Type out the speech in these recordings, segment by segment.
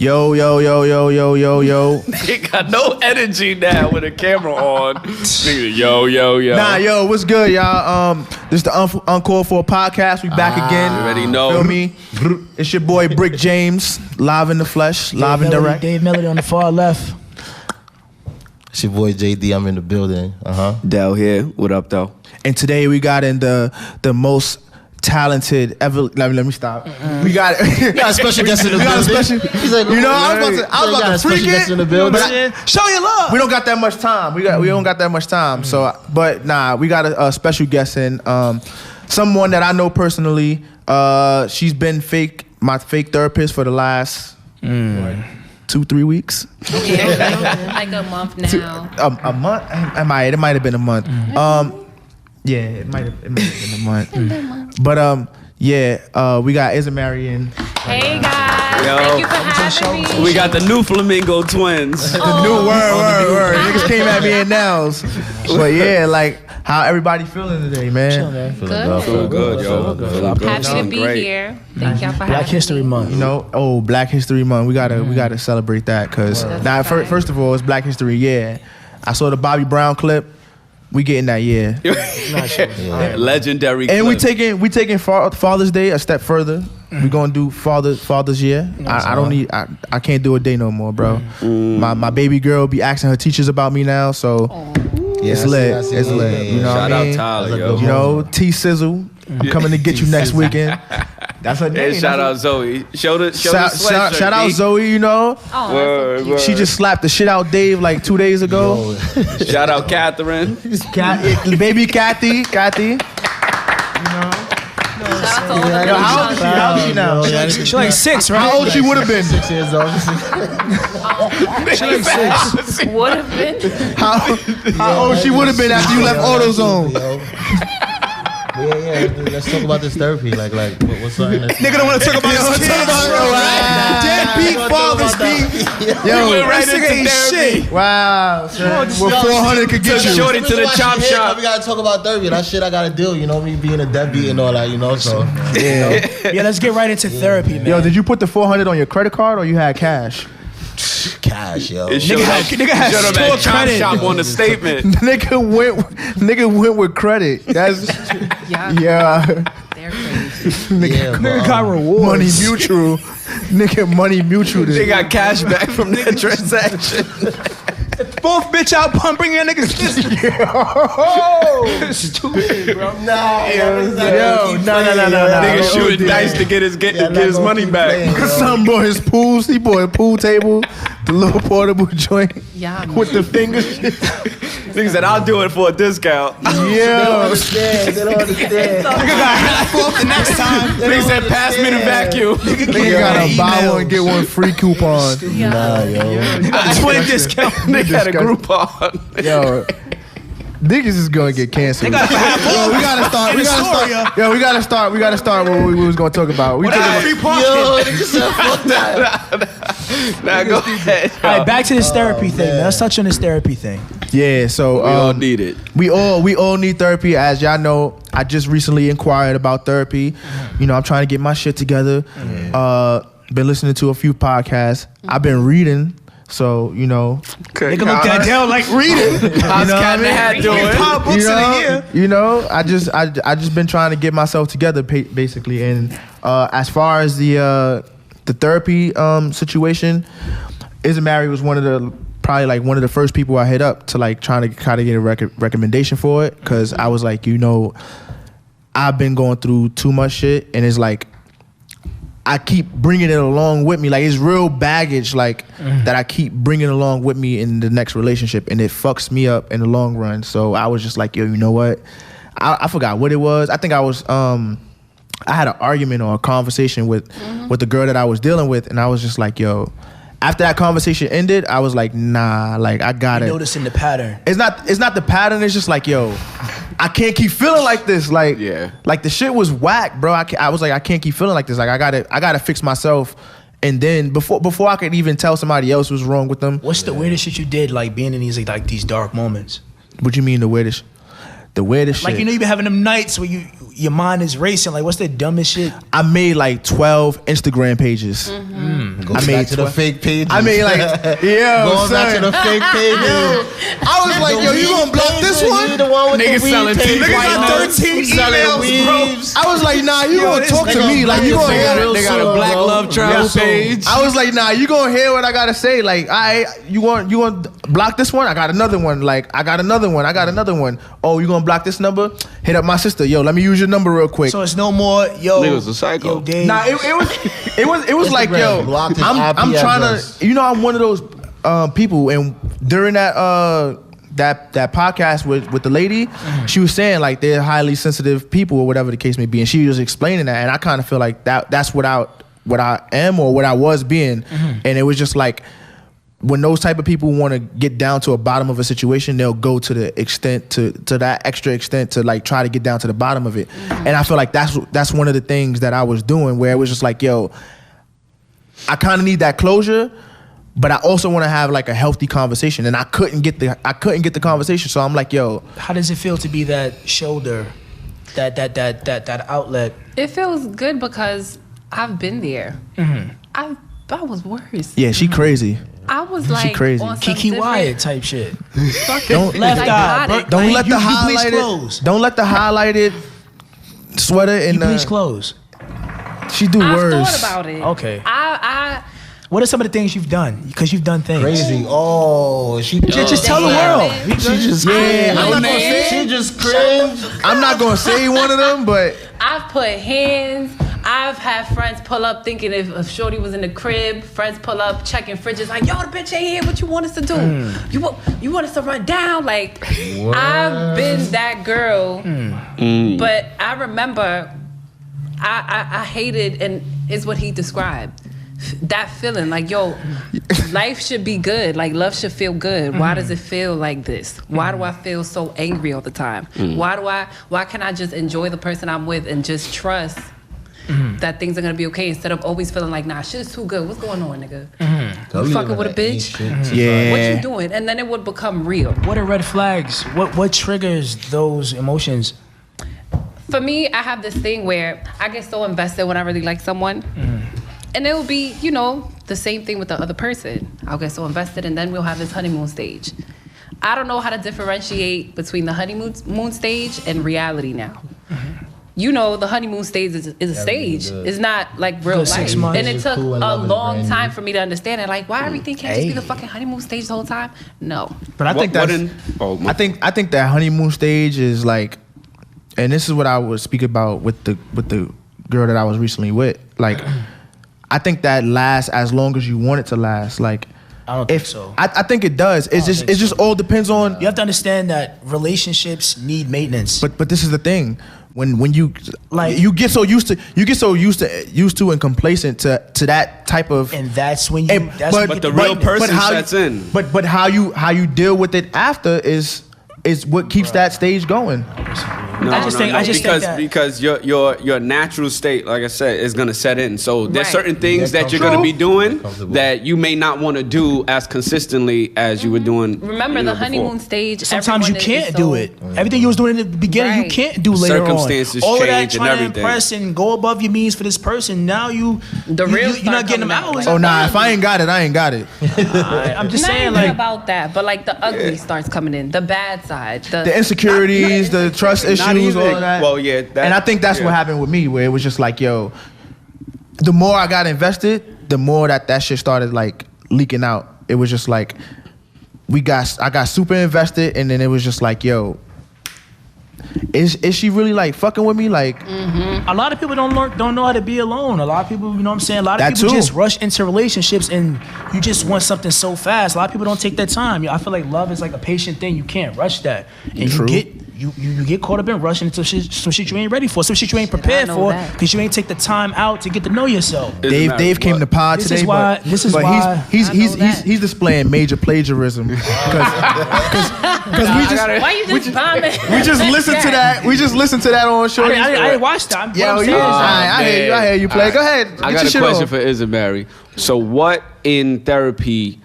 Yo. He got no energy now with a camera on. Nigga, yo. Nah, yo, what's good, y'all? This is the Uncalled 4our podcast. We back again. You already know. Feel me? It's your boy Brick James, live in the flesh, live and direct. Dave Melody on the far left. It's your boy JD. I'm in the building. Del here. What up, though? And today we got in the most talented ever. Let me stop. We got a special guest in the building. He's like, I was about to freak it. In the building. Show your love. We don't got that much time. We don't got that much time. So, but nah, we got a special guest in. Someone that I know personally. She's been my fake therapist for the last 2-3 weeks. Yeah, like a month now. A month? It might have been a month. Yeah, it might have been a month. But we got Isamary in. Hey guys, thank you for having me. We got the new Flamingo twins. The new word. Niggas came at me in nails. But yeah, like how everybody feeling today, man? Good. Good, yo. Happy to be here. Thank y'all for having me. Black History Month. You know, Black History Month. We gotta celebrate that because first of all, it's Black History. Yeah, I saw the Bobby Brown clip. We getting that, yeah. Legendary. And clip. we taking Father's Day a step further. We gonna do Father's Year. I can't do a day no more, bro. My baby girl be asking her teachers about me now, so it's lit. It's lit. You know what I mean? Shout out Tyler, yo. You know, T Sizzle. I'm coming to get you next weekend. That's her name. And shout out Zoe. Shout out Zoe, you know. Oh, she just slapped the shit out Dave like 2 days ago. Shout out Catherine. Baby Kathy. You know. How old is she now? She's like 6, right? How old she would have been? 6 years old. She's like 6. would have been. How old she would have been after you left AutoZone? Yeah. Let's talk about this therapy. Like what's something? Nigga don't want to talk about this. Deadbeat fathers beat. Yo, we went right into therapy. Wow. What 400 could get you? Shorty to the chop shop. We gotta talk about therapy. That shit I gotta do. You know me being a deadbeat and all that. You know so. Yeah, let's get right into therapy, man. Yo, did you put the 400 on your credit card or you had cash? Cash, yo. Nigga had store credit. Shop on the statement. Nigga went with credit. That's yeah. They're crazy. Nigga got rewards. Money Mutual. Nigga Money Mutual. They got cash back from that transaction. Both bitch out pumping your niggas. Stupid, bro. No. Nigga shooting dice to get his money back. Some boy his pools. He bought a pool table, the little portable joint with the fingers. Nigga said, I'll do it for a discount. Yeah. They don't understand. Nigga got half off the next time. Nigga said, pass me the vacuum. Nigga got a buy one get one free coupon. Nah, yo. 20 discount. Nigga had a Groupon. Yo. Niggas is gonna get canceled. We gotta start. We gotta start what we was gonna talk about. Yo, nigga said fuck that. Nah, go ahead. All right, back to this therapy thing, man. Let's touch on this therapy thing. Yeah, so We all need it. We all need therapy. As y'all know, I just recently inquired about therapy. You know, I'm trying to get my shit together. Been listening to a few podcasts. I've been reading. So, you know. Okay. Nigga looked at Dell like reading. How's Cat in the Hat doing? Pop books in a year. You know, I just been trying to get myself together basically. And as far as the therapy situation, Isamary was probably one of the first people I hit up to like try to get a recommendation for it, because I was like, you know, I've been going through too much shit, and it's like I keep bringing it along with me. Like, it's real baggage, like, that I keep bringing along with me in the next relationship, and it fucks me up in the long run. So I was just like, yo, you know what? I forgot what it was. I think I was, I had an argument or a conversation with the girl that I was dealing with, and I was just like, yo, after that conversation ended, I was like, nah, like, I got it. Noticing the pattern. It's not the pattern. It's just like, yo, I can't keep feeling like this. Like, like the shit was whack, bro. I was like, I can't keep feeling like this. Like, I gotta fix myself And then before I could even tell somebody else was wrong with them. What's the weirdest shit you did, like being in these dark moments? What you mean the weirdest? The weirdest Like, shit. you know, you been having them nights where your mind is racing. Like, what's the dumbest shit? I made like 12 Instagram pages. Go I back made to the fake pages. I mean, like, yo, going back to son. the fake pages. I was like, yo, you gonna block this one? The one with Niggas the weed selling page. teeth Niggas right got now. 13 Selling emails, weeds. bro. I was like, nah, you gonna talk to nigga me. Like, you black gonna is hear real They got a soon, Black bro. Love Travel Real soon. page. I was like, nah, you gonna hear what I gotta say. Like, you want to block this one? I got another one. Like, I got another one. Oh, you gonna block this number? Hit up my sister. Yo, let me use your number real quick. So it's no more, yo. Niggas a psycho. Yo, Dave. Nah, it was like, yo, blocked his I'm IP trying address. to, I'm one of those people, and during that podcast with the lady, she was saying like they're highly sensitive people or whatever the case may be, and she was explaining that, and I kind of feel like that's what I am or what I was being, and it was just like, when those type of people want to get down to a bottom of a situation, they'll go to the extent to that extra extent to like try to get down to the bottom of it. And I feel like that's one of the things that I was doing, where it was just like, yo, I kind of need that closure, but I also want to have like a healthy conversation, and I couldn't get the conversation. So I'm like, yo, How does it feel to be that shoulder, that outlet? It feels good because I've been there. I was worse. yeah, she crazy. I was like crazy. on some Kiki different Wyatt type shit. Don't Left eye, psychotic. Don't You- let you the bleach clothes. highlighted. Don't let the highlighted sweater You and bleach clothes. she do I've worse. thought about it. Okay. I What are some of the things you've done? Because you've done things. Crazy. Oh, she Just tell the Damn world. it. She just Yeah, I'm not gonna man. say. She just cringed. I'm not gonna say one of them, but I've put hands. I've had friends pull up thinking if Shorty was in the crib, friends pull up checking fridges like, yo, the bitch ain't here. What you want us to do? You want us to run down? Like, I've been that girl. But I remember I hated, and is what he described. That feeling like, yo, life should be good. Like, love should feel good. Why does it feel like this? Why do I feel so angry all the time? Why can't I just enjoy the person I'm with and just trust that things are gonna be okay, instead of always feeling like, nah, shit is too good. What's going on, nigga? You fucking with a bitch? yeah. What you doing? And then it would become real. What are red flags? What triggers those emotions? For me, I have this thing where I get so invested when I really like someone. And it will be, the same thing with the other person. I'll get so invested, and then we'll have this honeymoon stage. I don't know how to differentiate between the honeymoon stage and reality now. The honeymoon stage is a stage. good. It's not like real Good 6 life. months. And it It's took cool and a love is long brand time new. for me to understand it. Like, why everything can't just be the fucking honeymoon stage the whole time? No. But I think What that's. I think that honeymoon stage is like, and this is what I was speaking about with the girl that I was recently with. Like, I think that lasts as long as you want it to last. Like, I don't think so. I think it does. It's don't just think so. all depends on. You have to understand that relationships need maintenance. But this is the thing. When you Like- you get so used to and complacent to that type of. and that's when you. And- That's when but you the get real maintenance. person how sets in. But how you deal with it after is what keeps that stage going. I just think that- because your natural state, like I said, is gonna set in. So there's Right. certain things Get that you're gonna be doing comfortable. that you may not want to do as consistently as you were doing. Remember the before. honeymoon stage. Sometimes you everyone is can't so- do it. Everything you was doing in the beginning, you Right. can't do later Circumstances on. All of that change and trying to everything. impress and go above your means for this person. Now you're The real not start getting them coming out, hours. Oh nah, if I ain't got it, I ain't got it. I'm just Not saying, even like, about that, but like the ugly starts coming in, the bad side, The insecurities, the trust Not issues, even- all that. well, yeah, that- and I think that's yeah. what happened with me, where it was just like, yo, the more I got invested, the more that shit started like leaking out. It was just like I got super invested, and then it was just like, yo, is she really like fucking with me? Like, a lot of people don't know how to be alone. A lot of people, you know what I'm saying? A lot of That people too. just rush into relationships and you just want something so fast. A lot of people don't take that time. I feel like love is like a patient thing. You can't rush that. And True. you get caught up in rushing into some shit you ain't ready for, some shit you ain't prepared I know for, that. because you ain't take the time out to get to know yourself. Doesn't matter Dave came what. to pod This today, is why- but, this is but why- he's I know that. displaying major plagiarism because Because Why you just bombing? we just listened to that. We just listened to that on Shorty. I didn't watch that. I hear you play. Go ahead. I got a question for Isamary. So what in therapy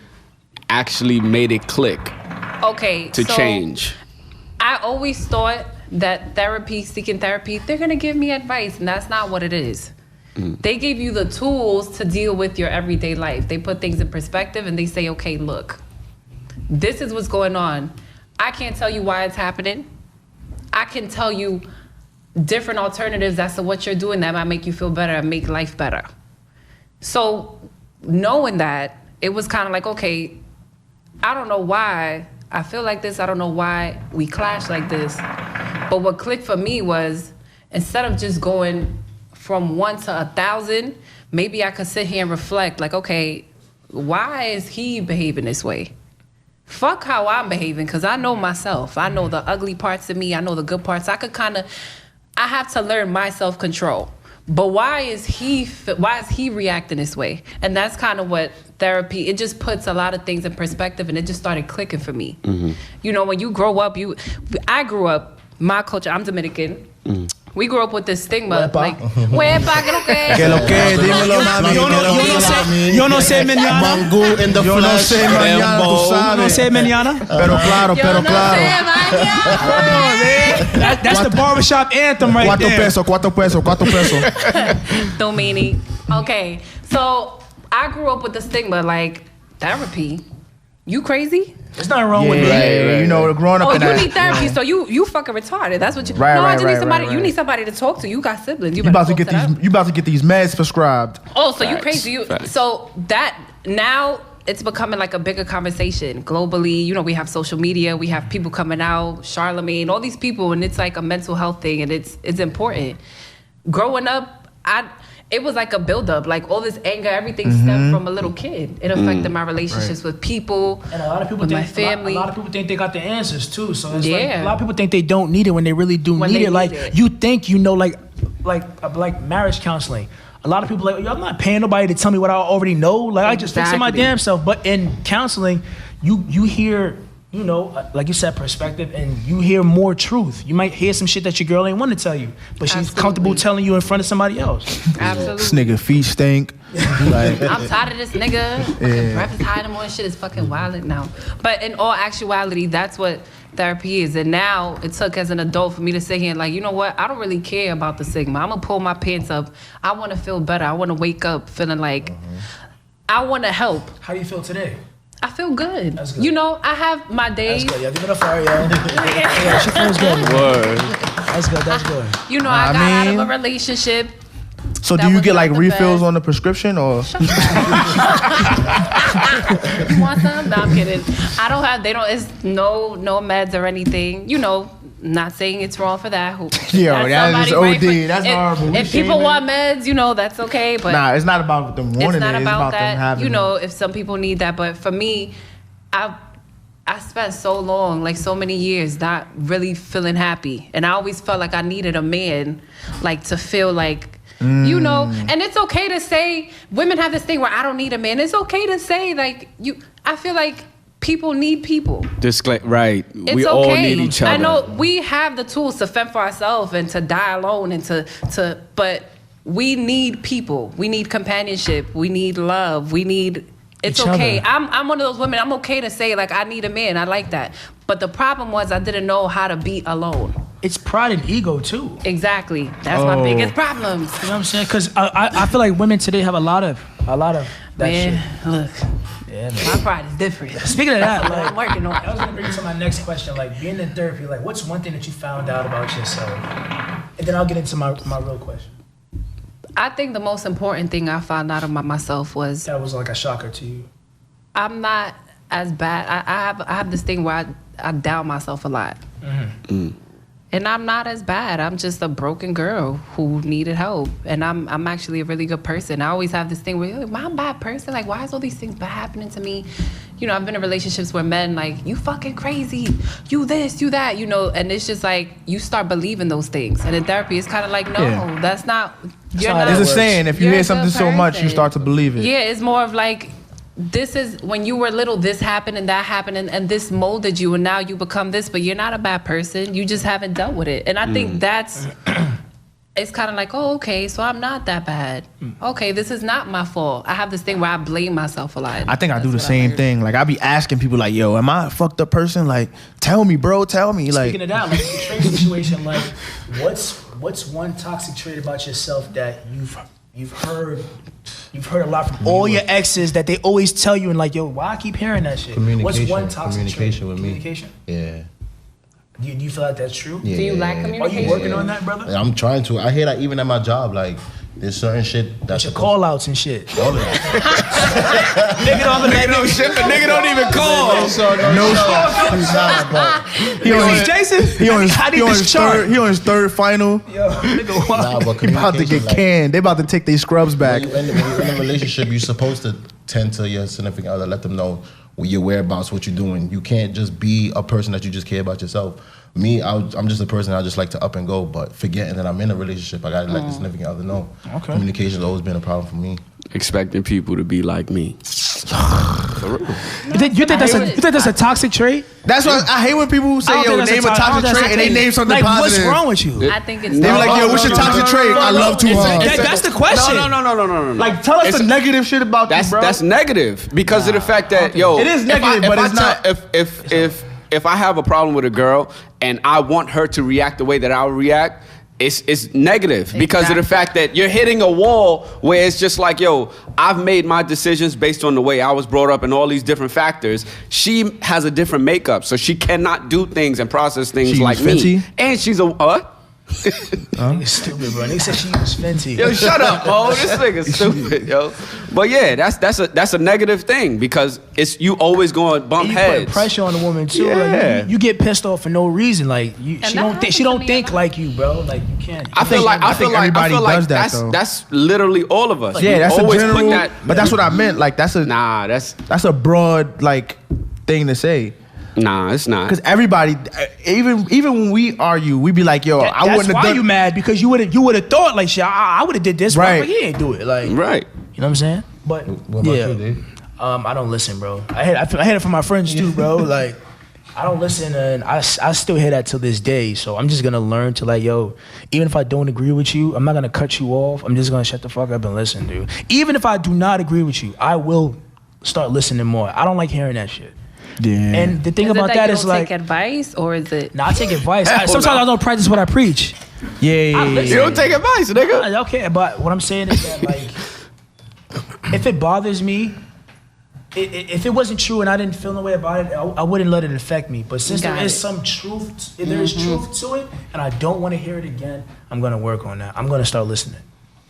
actually made it click Okay. to change? I always thought that seeking therapy, they're gonna give me advice, and that's not what it is. They give you the tools to deal with your everyday life. They put things in perspective and they say, okay, look, this is what's going on. I can't tell you why it's happening. I can tell you different alternatives as to what you're doing that might make you feel better and make life better. So knowing that, it was kind of like, okay, I don't know why I feel like this. I don't know why we clash like this. But what clicked for me was, instead of just going from 1 to 1,000, maybe I could sit here and reflect, like, okay, why is he behaving this way? Fuck how I'm behaving, because I know myself. I know the ugly parts of me. I know the good parts. I have to learn my self-control. But why is he reacting this way? And that's kind of what therapy, it just puts a lot of things in perspective, and it just started clicking for me. You know, when you grow up, I grew up, my culture, I'm Dominican. We grew up with this stigma, like, huepa, que lo que. Que lo que, dímelo, mami. Yo no sé mañana. Mango in the Yo no flesh. sé mañana, tú Yo no sabes. sé mañana. Pero claro, pero claro. That's the barbershop anthem right there. Cuatro pesos. Domini. Okay, so I grew up with the stigma, like, therapy? You crazy? There's nothing wrong with Yeah, that. you know, growing up Oh, in you that. need therapy, so you fucking retarded. That's what you. Right, no, right, I just need right, somebody. right, You right. need somebody to talk to. You got siblings. You better about to talk get them. you about to get these meds prescribed. Oh, so you Facts, crazy? facts. So that now it's becoming like a bigger conversation globally. You know, we have social media, we have people coming out, Charlemagne, all these people, and it's like a mental health thing, and it's important. Growing up, it was like a buildup, like all this anger, everything stemmed from a little kid. It affected my relationships with people, And a lot of people with think my family. A lot of people think they got the answers too. So it's Yeah. like a lot of people think they don't need it when they really do When need they it. Like need it. you think you know, like marriage counseling. A lot of people like, yo, I'm not paying nobody to tell me what I already know. Like I just fix it my Exactly. damn self. But in counseling, you hear, you know, like you said, perspective, and you hear more truth. You might hear some shit that your girl ain't want to tell you, but she's Absolutely. comfortable telling you in front of somebody else. Absolutely. This nigga feet stink. Like, I'm tired of this nigga. Fucking breath is high anymore. Shit is fucking wild now. But in all actuality, that's what therapy is. And now it took as an adult for me to sit here and like, you know what? I don't really care about the stigma. I'm gonna pull my pants up. I want to feel better. I want to wake up feeling like I want to help. How do you feel today? I feel good. That's good. You know, I have my days. That's good. Yo, give it a fire, yo. Yeah, she feels good. Man. Word. That's good. That's good. You know, I got out mean- of a relationship. so That do you was get not like the refills best. on the prescription or? You want some? No, I'm kidding. I don't have. They don't. It's no meds or anything. You know, not saying it's wrong for that. Yo, that is somebody OD. That's if, horrible. We If people shaming. want meds, you know, that's okay. But Nah, it's not about them wanting it's not it. It's about about them that. having You know, it. if some people need that, but for me, I spent so long, like so many years, not really feeling happy, and I always felt like I needed a man, like to feel like. You know, and it's okay to say, women have this thing where I don't need a man. It's okay to say, like, I feel like people need people. Right. It's We okay. all need each other. I know we have the tools to fend for ourselves and to die alone and but we need people. We need companionship. We need love. We need. It's Each okay. other. I'm one of those women. I'm okay to say like I need a man. I like that. But the problem was I didn't know how to be alone. It's pride and ego too. Exactly. That's my biggest problems. You know what I'm saying? Because I feel like women today have a lot of that Man, shit. look, Yeah, man. my pride is different. Speaking of that, like, I'm working on I was it. gonna bring you to my next question. Like being in therapy, like what's one thing that you found out about yourself? And then I'll get into my real question. I think the most important thing I found out about myself was That was like a shocker to you. I'm not as bad. I have this thing where I doubt myself a lot. And I'm not as bad. I'm just a broken girl who needed help. And I'm actually a really good person. I always have this thing where, am I a bad person? Like, why is all these things bad happening to me? You know, I've been in relationships where men like, you fucking crazy, you this, you that, you know, and it's just like, you start believing those things. And in therapy, it's kind of like, no, Yeah. that's not, you're not not. how It's a works. saying. If you You're hear a something good so much, you person. start to believe it. Yeah, it's more of like, this is when you were little, this happened and that happened, and this molded you, and now you become this, but you're not a bad person. You just haven't dealt with it. And I think that's, it's kind of like, oh, okay, so I'm not that bad. Okay, this is not my fault. I have this thing where I blame myself a lot. I think I do the That's what same heard. thing. Like I be asking people like, yo, am I a fucked up person? Like, tell me, bro, tell me. Like, Speaking of that, like the trait situation, like what's one toxic trait about yourself that you've heard a lot from all your exes that they always tell you and like, yo, why I keep hearing that shit? What's one toxic Communication trait? with me. Communication? Yeah. Do you feel like that's true? Yeah. Do you lack Are communication? you working on that, brother? I'm trying to. I hear that even at my job, like there's certain shit that's Your call outs and shit. all of that. Nigga Nigga don't ship and nigga don't even call. he on Hey, his, Jason, he on his, I need he on this his chart. third, he on his third final. Yo, nigga, why? Nah, but He about to communication, get like, canned. They about to take their scrubs back. when you're in a relationship, you're supposed to tend to your significant other, let them know your whereabouts, what you're doing. You can't just be a person that you just care about yourself. Me, I'm just a person I just like to up and go, but forgetting that I'm in a relationship, I gotta let the significant other know. Okay. Communication's always been a problem for me. Expecting people to be like me. You think that's a toxic trait? That's why I hate when people say, I don't yo, think name a that's I don't toxic think trait and they name something like, positive. what's wrong with you? I think it's They be like, yo, what's your toxic trait? I love too hard. That's the question. No. Like, tell us It's- the negative shit about you, bro. That's negative because of the fact that yo, It is negative, but it's not- If I have a problem with a girl and I want her to react the way that I would react, it's negative because of the fact that you're hitting a wall where it's just like, yo, I've made my decisions based on the way I was brought up and all these different factors. She has a different makeup, so she cannot do things and process things She like use me. Fenty? And she's a what? Nigga stupid, bro. Nigga said she was Fenty. Yo, shut up, Mo. This nigga's stupid, yo. But yeah, that's a negative thing because it's you always going to bump You heads. put pressure on the woman too. Yeah. Like, you get pissed off for no reason. Like she that don't happens she to don't me think a lot. like you, bro. Like you can't. I feel like everybody does that, though. that's literally all of us. Yeah, We that's a always general. put that. But that's what I meant. Like, that's a broad like thing to say. Nah, it's not. Because everybody, even when we argue, we be like, yo, I That's wouldn't have why done. you mad because you would have thought like shit. I would have did this, Right. but he ain't do it. Like Right. You know what I'm saying? But What about yeah, you, Dave? I don't listen, bro. I had it from my friends too, bro. Like I don't listen, and I still hear that till this day. So I'm just gonna learn to like, yo, even if I don't agree with you, I'm not gonna cut you off. I'm just gonna shut the fuck up and listen, dude. Even if I do not agree with you, I will start listening more. I don't like hearing that shit. Yeah. And the thing Is about it that you is don't like, take advice, or is it? nah, I take advice. Hell Sometimes no. I don't practice what I preach. yeah. You don't take advice, nigga. Okay, but what I'm saying is that like, if it bothers me, if it wasn't true and I didn't feel no way about it, I wouldn't let it affect me. But since Got there is it. some truth, there is truth to it, and I don't want to hear it again, I'm gonna work on that. I'm gonna start listening.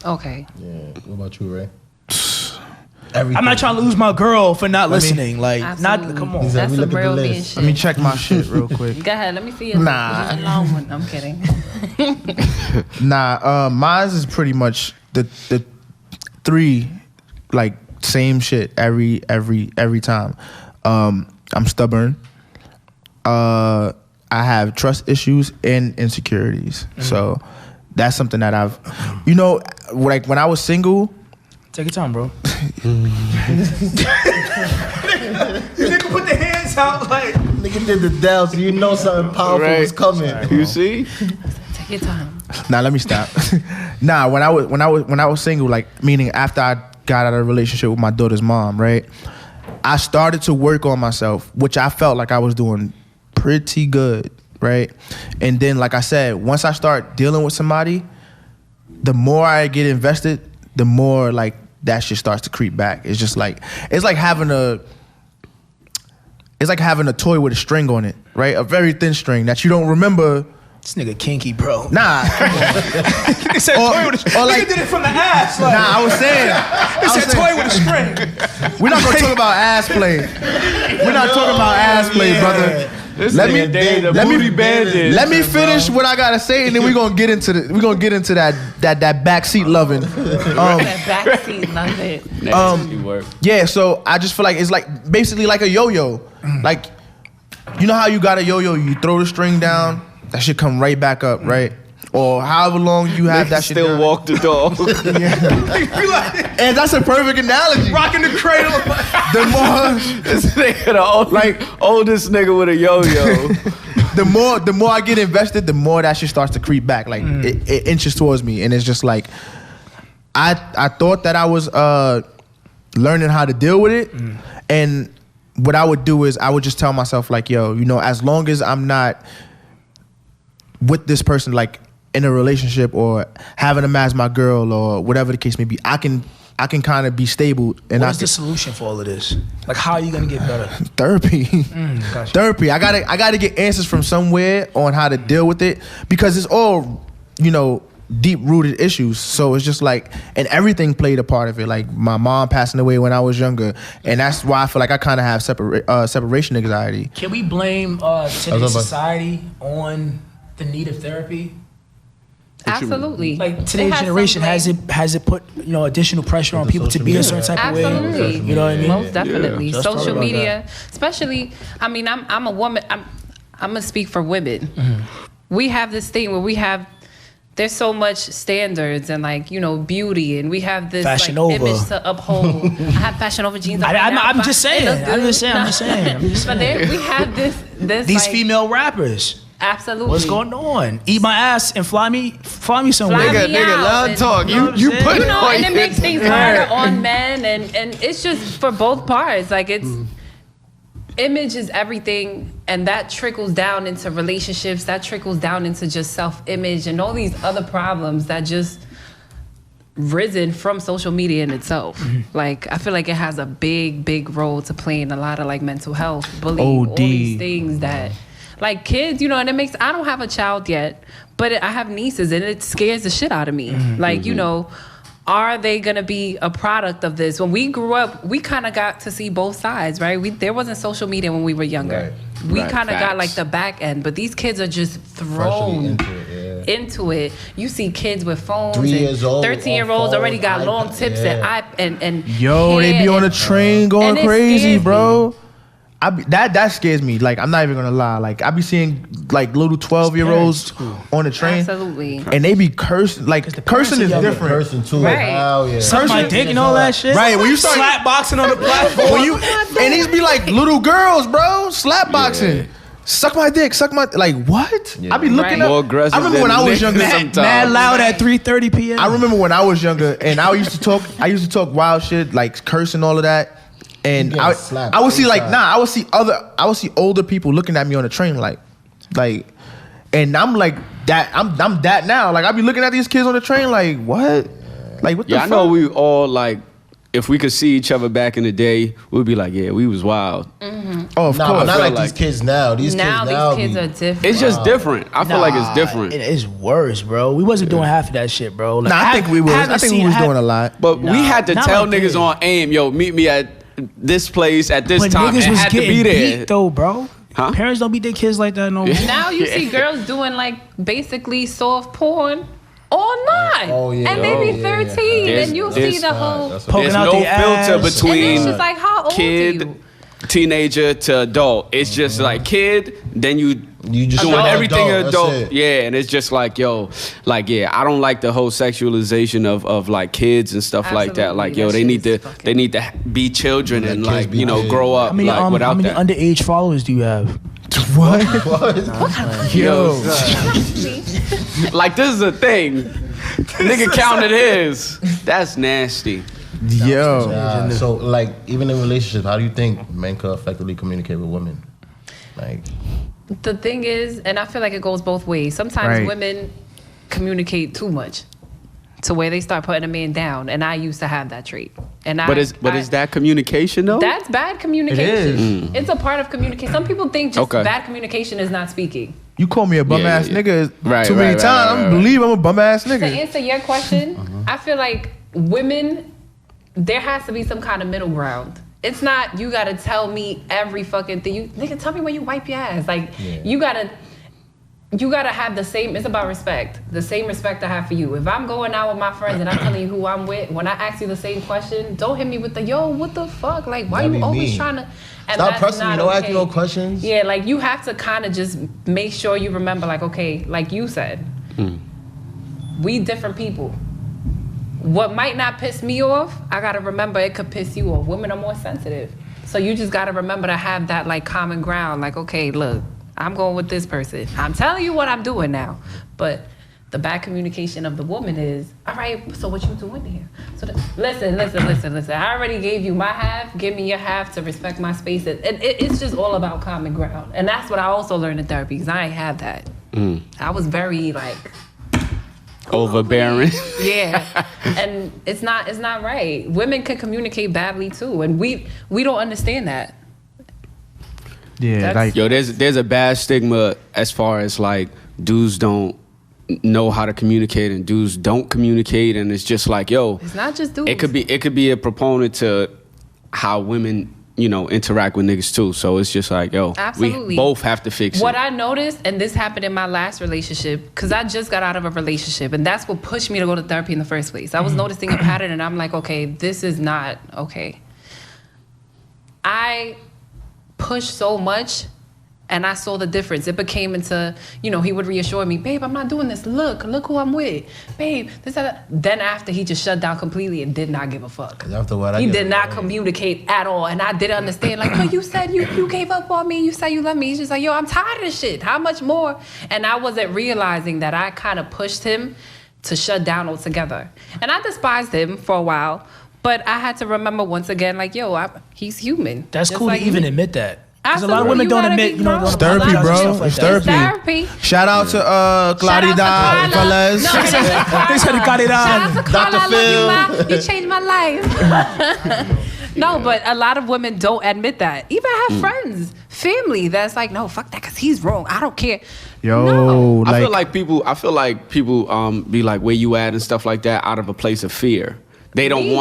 Okay. Yeah. What about you, Ray? I'm not trying to lose my girl for not listening. Like, Absolutely. not come on. Let That's me some look at the real list. being shit. Let me check my shit real quick. Go ahead. Let me see it. Nah. This is a long one. I'm kidding. Nah, mine's is pretty much the three, like, same shit every time. I'm stubborn. I have trust issues and insecurities. So that's something that I've, like when I was single. Take your time, bro. Nigga put the hands out like. Nigga did the Dell, so you know something powerful Right. was coming. You see? Take your time. Nah, let me stop. Nah, when I was single, like meaning after I got out of a relationship with my daughter's mom, right? I started to work on myself, which I felt like I was doing pretty good, right? And then, like I said, once I start dealing with somebody, the more I get invested, the more like that shit starts to creep back. It's just like it's like having a toy with a string on it, right? A very thin string that you don't remember. This nigga kinky, bro. Nah. He said Or- toy with a or like- nigga did it from the ass. Like, Nah, I was saying. he said toy with a string. We're not gonna talk about ass play. We're not talking about ass play, brother. Let me let me finish what I gotta say, and then we're gonna get into that backseat loving. That backseat, love it. Yeah, so I just feel like it's like basically like a yo-yo. Like, you know how you got a yo-yo, you throw the string down, that shit come right back up, right? or however long you have that shit Still done. walk the dog. And that's a perfect analogy. Rocking the cradle. The more, This nigga, the oldest nigga with a yo-yo. the more I get invested, the more that shit starts to creep back. Like it inches towards me, and it's just like I thought that I was learning how to deal with it, and what I would do is I would just tell myself like, yo, you know, as long as I'm not with this person, like in a relationship or having them as my girl or whatever the case may be, I can kind of be stable. And What's the solution for all of this? Like, how are you gonna get better? Therapy. Gotcha. Therapy. I gotta get answers from somewhere on how to deal with it, because it's all, you know, deep rooted issues. So it's just like, and everything played a part of it. Like my mom passing away when I was younger, and that's why I feel like I kind of have separation anxiety. Can we blame today's society on the need of therapy? Absolutely. Like It today's has generation some has it put, you know, additional pressure on people to be a certain type of way? Absolutely. You know what I mean? Most definitely. Just talk Social about media, especially, I mean, I'm a woman. I'm gonna speak for women. We have this thing where there's so much standards and, like, you know, beauty, and we have this Fashion like over. image to uphold. I have Fashion Over jeans on right now, I'm but just it saying. looks I'm good. just saying. But we have this These like, female rappers. absolutely. What's going on? Eat my ass and fly me somewhere. Fly me out loud and- talk. You know what You I'm put saying? it You know, on and it your- makes things harder on men, and it's just for both parts. Like, it's image is everything, and that trickles down into relationships. That trickles down into just self-image and all these other problems that just risen from social media in itself. Like, I feel like it has a big role to play in a lot of like mental health, bullying, all these things that, like, kids, you know, and it makes, I don't have a child yet, but I have nieces, and it scares the shit out of me. Like, you know, are they gonna be a product of this? When we grew up, we kind of got to see both sides, right? There wasn't social media when we were younger. Right. We Right, kind of got facts. like the back end, but these kids are just thrown Freshly into it. You see kids with phones, 3 and years old, 13-year-olds on already got phone, long iPad, tips yeah. and Yo, they be on the train going and it crazy, scares bro. That scares me. Like, I'm not even gonna lie. Like, I be seeing like little 12-year-olds on the train, Absolutely. and they be cursing. Like, the cursing is parents are younger. different. Person too. Right. Hell yeah. Suck my dick and all that shit. Right, when you start slap boxing on the platform. when you and these be like little girls, bro, slap boxing. Yeah. Suck my dick, like what? Yeah. I be looking Right. up. More aggressive I remember than when I was niggas younger. sometimes. Mad loud at 3:30 p.m. I remember when I was younger, and I used to talk wild shit, like cursing, all of that. And You getting slapped I would see like, inside. I would see older people looking at me on the train, like, and I'm like that. I'm that now. Like, I be looking at these kids on the train, like, what? Like, what the Yeah, I fuck? know we all, like, if we could see each other back in the day, we'd be like, yeah, we was wild. Oh, of Nah, course. but not like like- these kids now. These Now kids these kids be- are different. It's just different. I feel like it's different. It is worse, bro. We wasn't doing half of that shit, bro. Like, Nah, I think we was. I think we was doing a lot. But we Nah, had to not tell like niggas this. on AIM, yo, meet me at this place at this But time, niggas and was had to getting be there. beat though, bro. Huh? Parents don't beat their kids like that no more. Now you see girls doing like basically soft porn online. Oh, yeah. And they be Oh, yeah, 13 yeah. and you There's- see the whole That's Poking There's out no the filter ass. and between it's just like, how old are kid, you? teenager to adult. It's just like kid, then you just doing adult, everything that's adult. it. Yeah, and it's just like, yo, like, yeah, I don't like the whole sexualization of like kids and stuff like that. Absolutely. Like, yo, That they shit need is to fucking- be children Let and kids like, be you know, kids. grow up How many, like without how many that. underage followers do you have? What? Yo, like, this is a thing. Nigga counted his. That's nasty. Yo. So, like, even in relationships, how do you think men could effectively communicate with women? Like, The thing is, and I feel like it goes both ways. Sometimes Right. women communicate too much to where they start putting a man down. And I used to have that trait. And But is that communication though? That's bad communication. It is. It's a part of communication. Some people think just Okay. bad communication is not speaking. You call me a bum Yeah, ass yeah. nigga Right, too many right, times. right, I right. believe I'm a bum ass To nigga. answer your question, I feel like women, there has to be some kind of middle ground. It's not, you gotta tell me every fucking thing. Nigga, tell me when you wipe your ass. Like, you gotta have the same, it's about respect. The same respect I have for you. If I'm going out with my friends and I'm telling you who I'm with, when I ask you the same question, don't hit me with the, yo, what the fuck? Like, why That'd you be always mean. trying to, and stop that's pressing me. not Don't ask okay. me no questions. Yeah, like, you have to kind of just make sure you remember, like, okay, like you said, We different people. What might not piss me off, I gotta remember it could piss you off. Women are more sensitive. So you just gotta remember to have that like common ground. Like, okay, look, I'm going with this person. I'm telling you what I'm doing now. But the bad communication of the woman is, all right, so what you doing here? So listen. I already gave you my half. Give me your half to respect my space. It's just all about common ground. And that's what I also learned in therapy, because I ain't have that. I was very like... overbearing. Yeah. And it's not right. Women can communicate badly too, and we don't understand that. Yeah, like Yo, there's a bad stigma as far as like dudes don't know how to communicate and dudes don't communicate, and it's just like, yo, It's not just dudes. it could be a proponent to how women, you know, interact with niggas too. So it's just like, yo, Absolutely. we both have to fix What it. I noticed, and this happened in my last relationship, because I just got out of a relationship, and that's what pushed me to go to therapy in the first place. I was noticing a pattern, and I'm like, okay, this is not okay. I pushed so much, and I saw the difference. It became into, you know, he would reassure me, babe, I'm not doing this. Look who I'm with. Babe, this, that. Then after, he just shut down completely and did not give a fuck. After what He did not communicate at all. And I didn't understand, like, but you said you gave up on me. You said you love me. He's just like, yo, I'm tired of this shit. How much more? And I wasn't realizing that I kind of pushed him to shut down altogether. And I despised him for a while. But I had to remember once again, like, yo, he's human. That's Just cool like to even me. admit that. Because a lot of Absolutely, women you don't gotta admit, be you know, grown. don't therapy, apologize and bro. stuff like It's that. therapy. Therapy. Shout out to Shout out to Claudia, Carla. fellas. No, They said to cut it Shout on. out to Carla, Dr. I Phil. love you, you changed my life. No, but a lot of women don't admit that. Even I have friends, family that's like, no, fuck that, because he's wrong. I don't care. Yo, No. I feel like people be like, where you at and stuff like that out of a place of fear. They don't Me?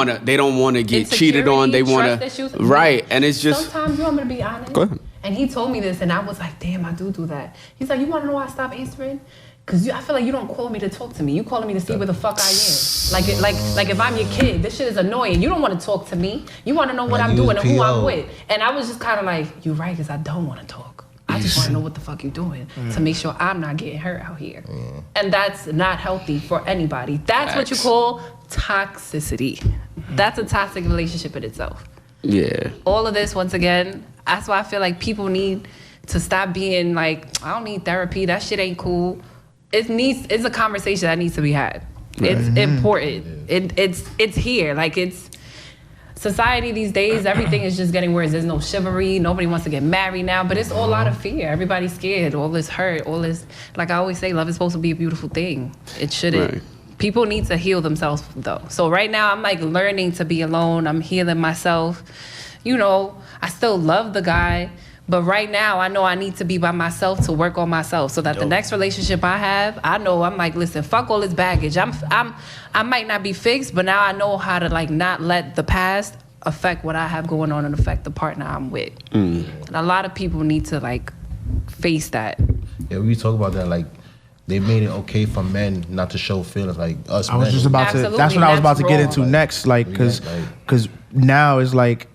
wanna get cheated on. They wanna Trust issues. right, and it's just Sometimes, you want me to be honest? Go ahead. And he told me this, and I was like, damn, I do that. He's like, you want to know why I stopped answering? Because I feel like you don't call me to talk to me. You calling me to see where the fuck I am. Like if I'm your kid, this shit is annoying. You don't want to talk to me. You want to know what Like I'm you doing was and who I'm PO. with. And I was just kind of like, you're right, because I don't want to talk. I just want to know what the fuck you're doing to make sure I'm not getting hurt out here. And that's not healthy for anybody. That's what you Facts. call toxicity. That's a toxic relationship in itself. yeah. All of this, once again, that's why I feel like people need to stop being like, I don't need therapy. That shit ain't cool. It's a conversation that needs to be had. It's important. It's here. Like, it's society these days. Everything is just getting worse. There's no chivalry. Nobody wants to get married now, but it's all out of fear. Everybody's scared. All this hurt. All this, like I always say, love is supposed to be a beautiful thing. It shouldn't. Right. People need to heal themselves though. So right now I'm like learning to be alone. I'm healing myself. You know, I still love the guy, but right now I know I need to be by myself to work on myself so that the next relationship I have, I know I'm like, listen, fuck all this baggage. I might not be fixed, but now I know how to like not let the past affect what I have going on and affect the partner I'm with. And a lot of people need to like face that. Yeah, we talk about that. Like, they made it okay for men not to show feelings. Like us I was men. just about to. Absolutely, That's what I was about that's to get wrong. into next. Like, because Like- now it's like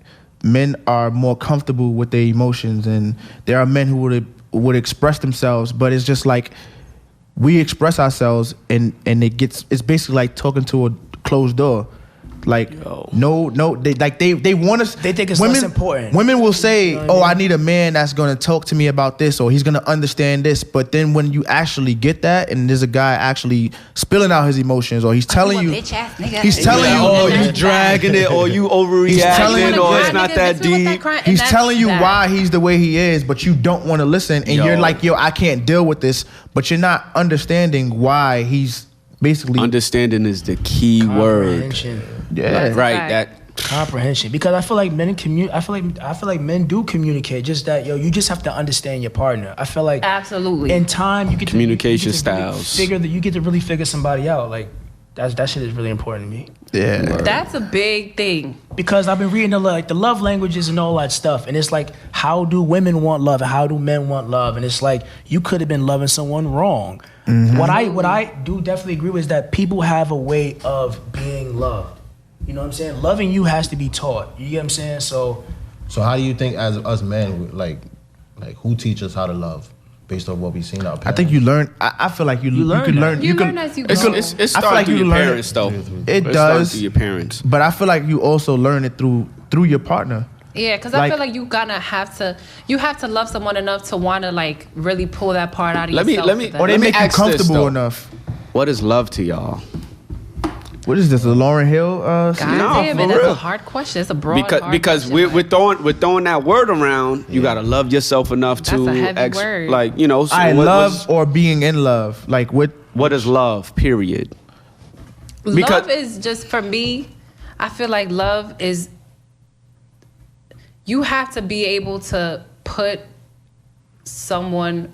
men are more comfortable with their emotions, and there are men who would express themselves, but it's just like we express ourselves, and it's basically like talking to a closed door. Like no, they want us. They think it's less important. Women will say, You know what I "Oh, mean? I need a man that's gonna talk to me about this, or he's gonna understand this." But then when you actually get that, and there's a guy actually spilling out his emotions, or he's telling you, bitch ass nigga. he's telling Like, you, oh, you dragging it, or you overreacting, or it's not that deep. he's telling you why he's the way he is, but you don't want to listen, and Yo. you're like, "Yo, I can't deal with this," but you're not understanding why he's basically Understanding is the key word. Comprehension. yeah. Right. Right. That Comprehension, because I feel like men I feel like men do communicate. Just that, yo, you just have to understand your partner. I feel like Absolutely. in time you get to, Communication you get to really styles. you get to really figure somebody out. Like that shit is really important to me, Yeah. That's a big thing. because I've been reading the love languages and all that stuff, and it's like, how do women want love and how do men want love? And it's like, you could have been loving someone wrong. What I do definitely agree with is that people have a way of being loved. You know what I'm saying? Loving you has to be taught. You get what I'm saying? So So how do you think, as us men, like who teach us how to love? based off what we've seen out. I think you learn. I feel like you learn can that. learn. You can learn as you go. It's I feel starting like through you your learn parents, though. It Starting does. through your parents. But I feel like you also learn it through your partner. Yeah, because I feel like you have to love someone enough to want to like really pull that part out of yourself. Or they Let me make you ask this, comfortable though. enough. What is love to y'all? What is this? A Lauryn Hill? God No, damn for it, that's real. a hard question. It's a broad Because hard question. we're throwing that word around. You gotta love yourself enough That's to a heavy word. like, you know. So I what- love or being in love. Like what is love? Period. Because- Love is just, for me, I feel like love is, you have to be able to put someone,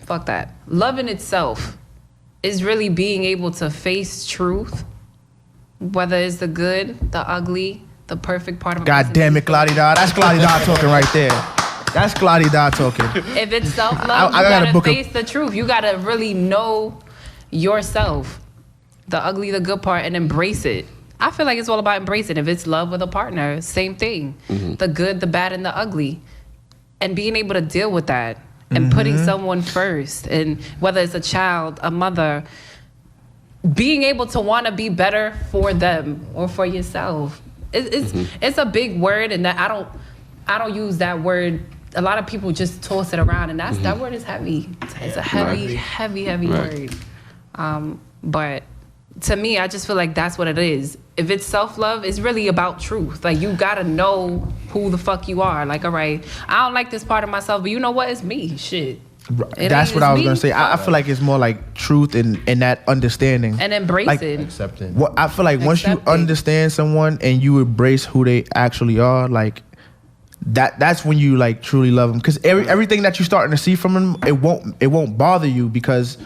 fuck that. Love in itself is really being able to face truth, whether it's the good, the ugly, the perfect part of a God person. damn it, Claudia Dodd. That's Claudia Dodd talking right there. That's Claudia Dodd talking. If it's self-love, I you gotta gotta book a- face the truth. You gotta really know yourself, the ugly, the good part, and embrace it. I feel like it's all about embracing. If it's love with a partner, same thing. The good, the bad, and the ugly. And being able to deal with that and putting someone first. And whether it's a child, a mother, being able to want to be better for them or for yourself. It's a big word, and that I don't use that word. A lot of people just toss it around, and that word is heavy. It's a heavy Right. word. But to me, I just feel like that's what it is. If it's self-love, it's really about truth. Like, you gotta know who the fuck you are. Like, all right, I don't like this part of myself, but you know what? It's me. Shit. That's what I was gonna say. I feel like it's more like truth and that understanding And embracing. accepting. What I feel like once you Accepting. understand someone and you embrace who they actually are, like that's when you like truly love them. Because everything that you're starting to see from them, it won't bother you because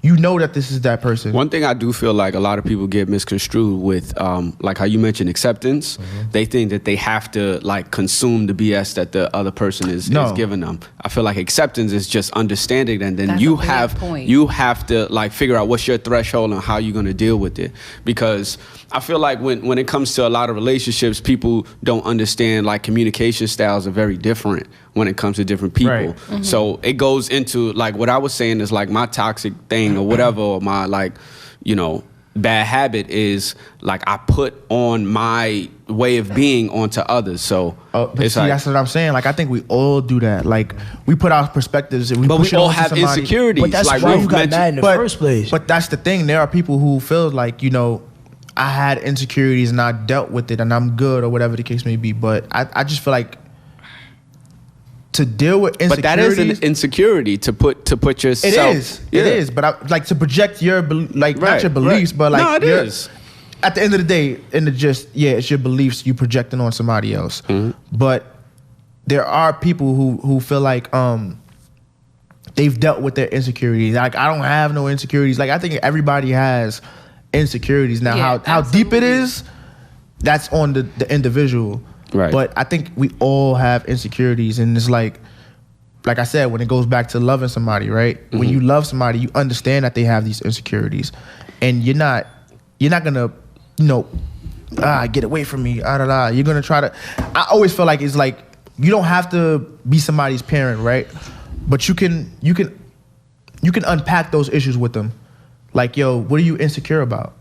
you know that this is that person. One thing I do feel like a lot of people get misconstrued with, like how you mentioned acceptance. They think that they have to like consume the BS that the other person is giving them. I feel like acceptance is just understanding, and then That's you a big have point. you have to like figure out what's your threshold and how you're gonna deal with it. Because I feel like when it comes to a lot of relationships, people don't understand like communication styles are very different when it comes to different people. Right. So it goes into like what I was saying is like my toxic thing or whatever, or my like, you know, bad habit is like I put on my way of being onto others. So But it's see, like, that's what I'm saying. Like I think we all do that. Like we put our perspectives and we but push we it all onto have somebody. insecurities. But that's like why Ruth you got mentioned. mad in the first place. But that's the thing. There are people who feel like, you know, I had insecurities and I dealt with it and I'm good or whatever the case may be. But I just feel like to deal with insecurities. But that is an insecurity to put yourself. It is. Yeah. It is. But I, like to project your not Right, your beliefs, right. but like No, it your- is. At the end of the day, in the gist, yeah, it's your beliefs you projecting on somebody else. But there are people who feel like they've dealt with their insecurities. Like I don't have no insecurities. Like I think everybody has insecurities. Now Yeah, how deep it absolutely. is, that's on the individual. Right. But I think we all have insecurities, and it's like I said, when it goes back to loving somebody, right? When you love somebody, you understand that they have these insecurities, and you're not gonna, you know, get away from me. You're gonna try to. I always feel like it's like you don't have to be somebody's parent, right? But you can unpack those issues with them. Like, yo, what are you insecure about?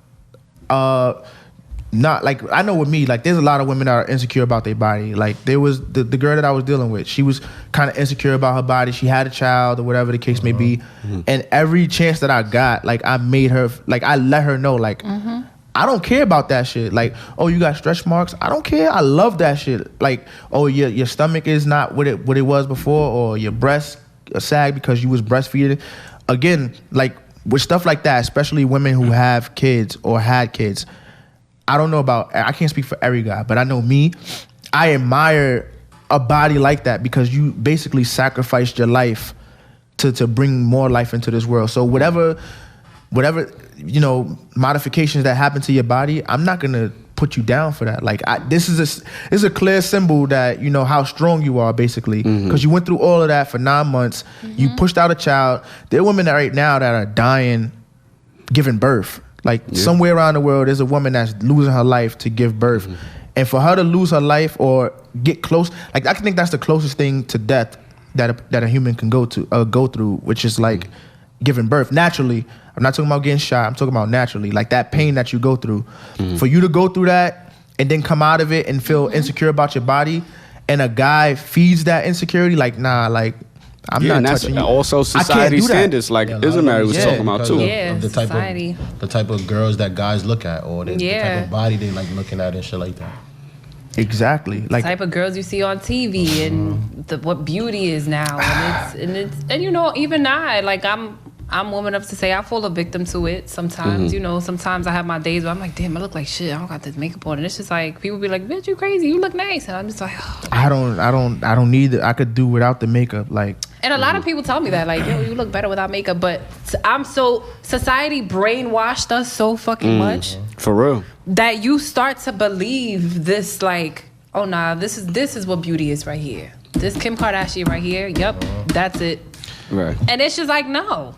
Not like I know with me, like there's a lot of women that are insecure about their body. Like there was the girl that I was dealing with, she was kind of insecure about her body. She had a child or whatever the case may be, and every chance that I got, like I made her, like I let her know, like I don't care about that shit. Like, oh, you got stretch marks? I don't care. I love that shit. Like, oh, your stomach is not what it was before, or your breasts sag because you was breastfeeding. Again, like with stuff like that, especially women who have kids or had kids. I don't know about, I can't speak for every guy, but I know me, I admire a body like that because you basically sacrificed your life to bring more life into this world. So whatever, you know, modifications that happen to your body, I'm not gonna put you down for that. Like this is a clear symbol that, you know, how strong you are basically, because you went through all of that for 9 months. You pushed out a child. There are women that right now that are dying, giving birth. Like somewhere around the world, there's a woman that's losing her life to give birth. And for her to lose her life or get close, like I think that's the closest thing to death that a human can go through, which is like giving birth naturally. I'm not talking about getting shot. I'm talking about naturally, like that pain that you go through. For you to go through that and then come out of it and feel insecure about your body, and a guy feeds that insecurity, like nah, like I'm not touching you. Also society standards, like Isamary was talking about too. Yeah, of the type of girls that guys look at, or the type of body they like looking at and shit like that. Exactly, like type of girls you see on TV and what beauty is now, and you know, even I'm woman enough to say I fall a victim to it sometimes. You know, sometimes I have my days where I'm like, damn, I look like shit. I don't got this makeup on, and it's just like people be like, bitch, you crazy, you look nice, and I'm just like, oh. I don't need it. I could do without the makeup, like. And a lot of people tell me that, like, yo, you look better without makeup. But society brainwashed us so fucking much. For real. That you start to believe this, like, oh, nah, this is what beauty is right here. This Kim Kardashian right here, yep, that's it. Right. And it's just like, no,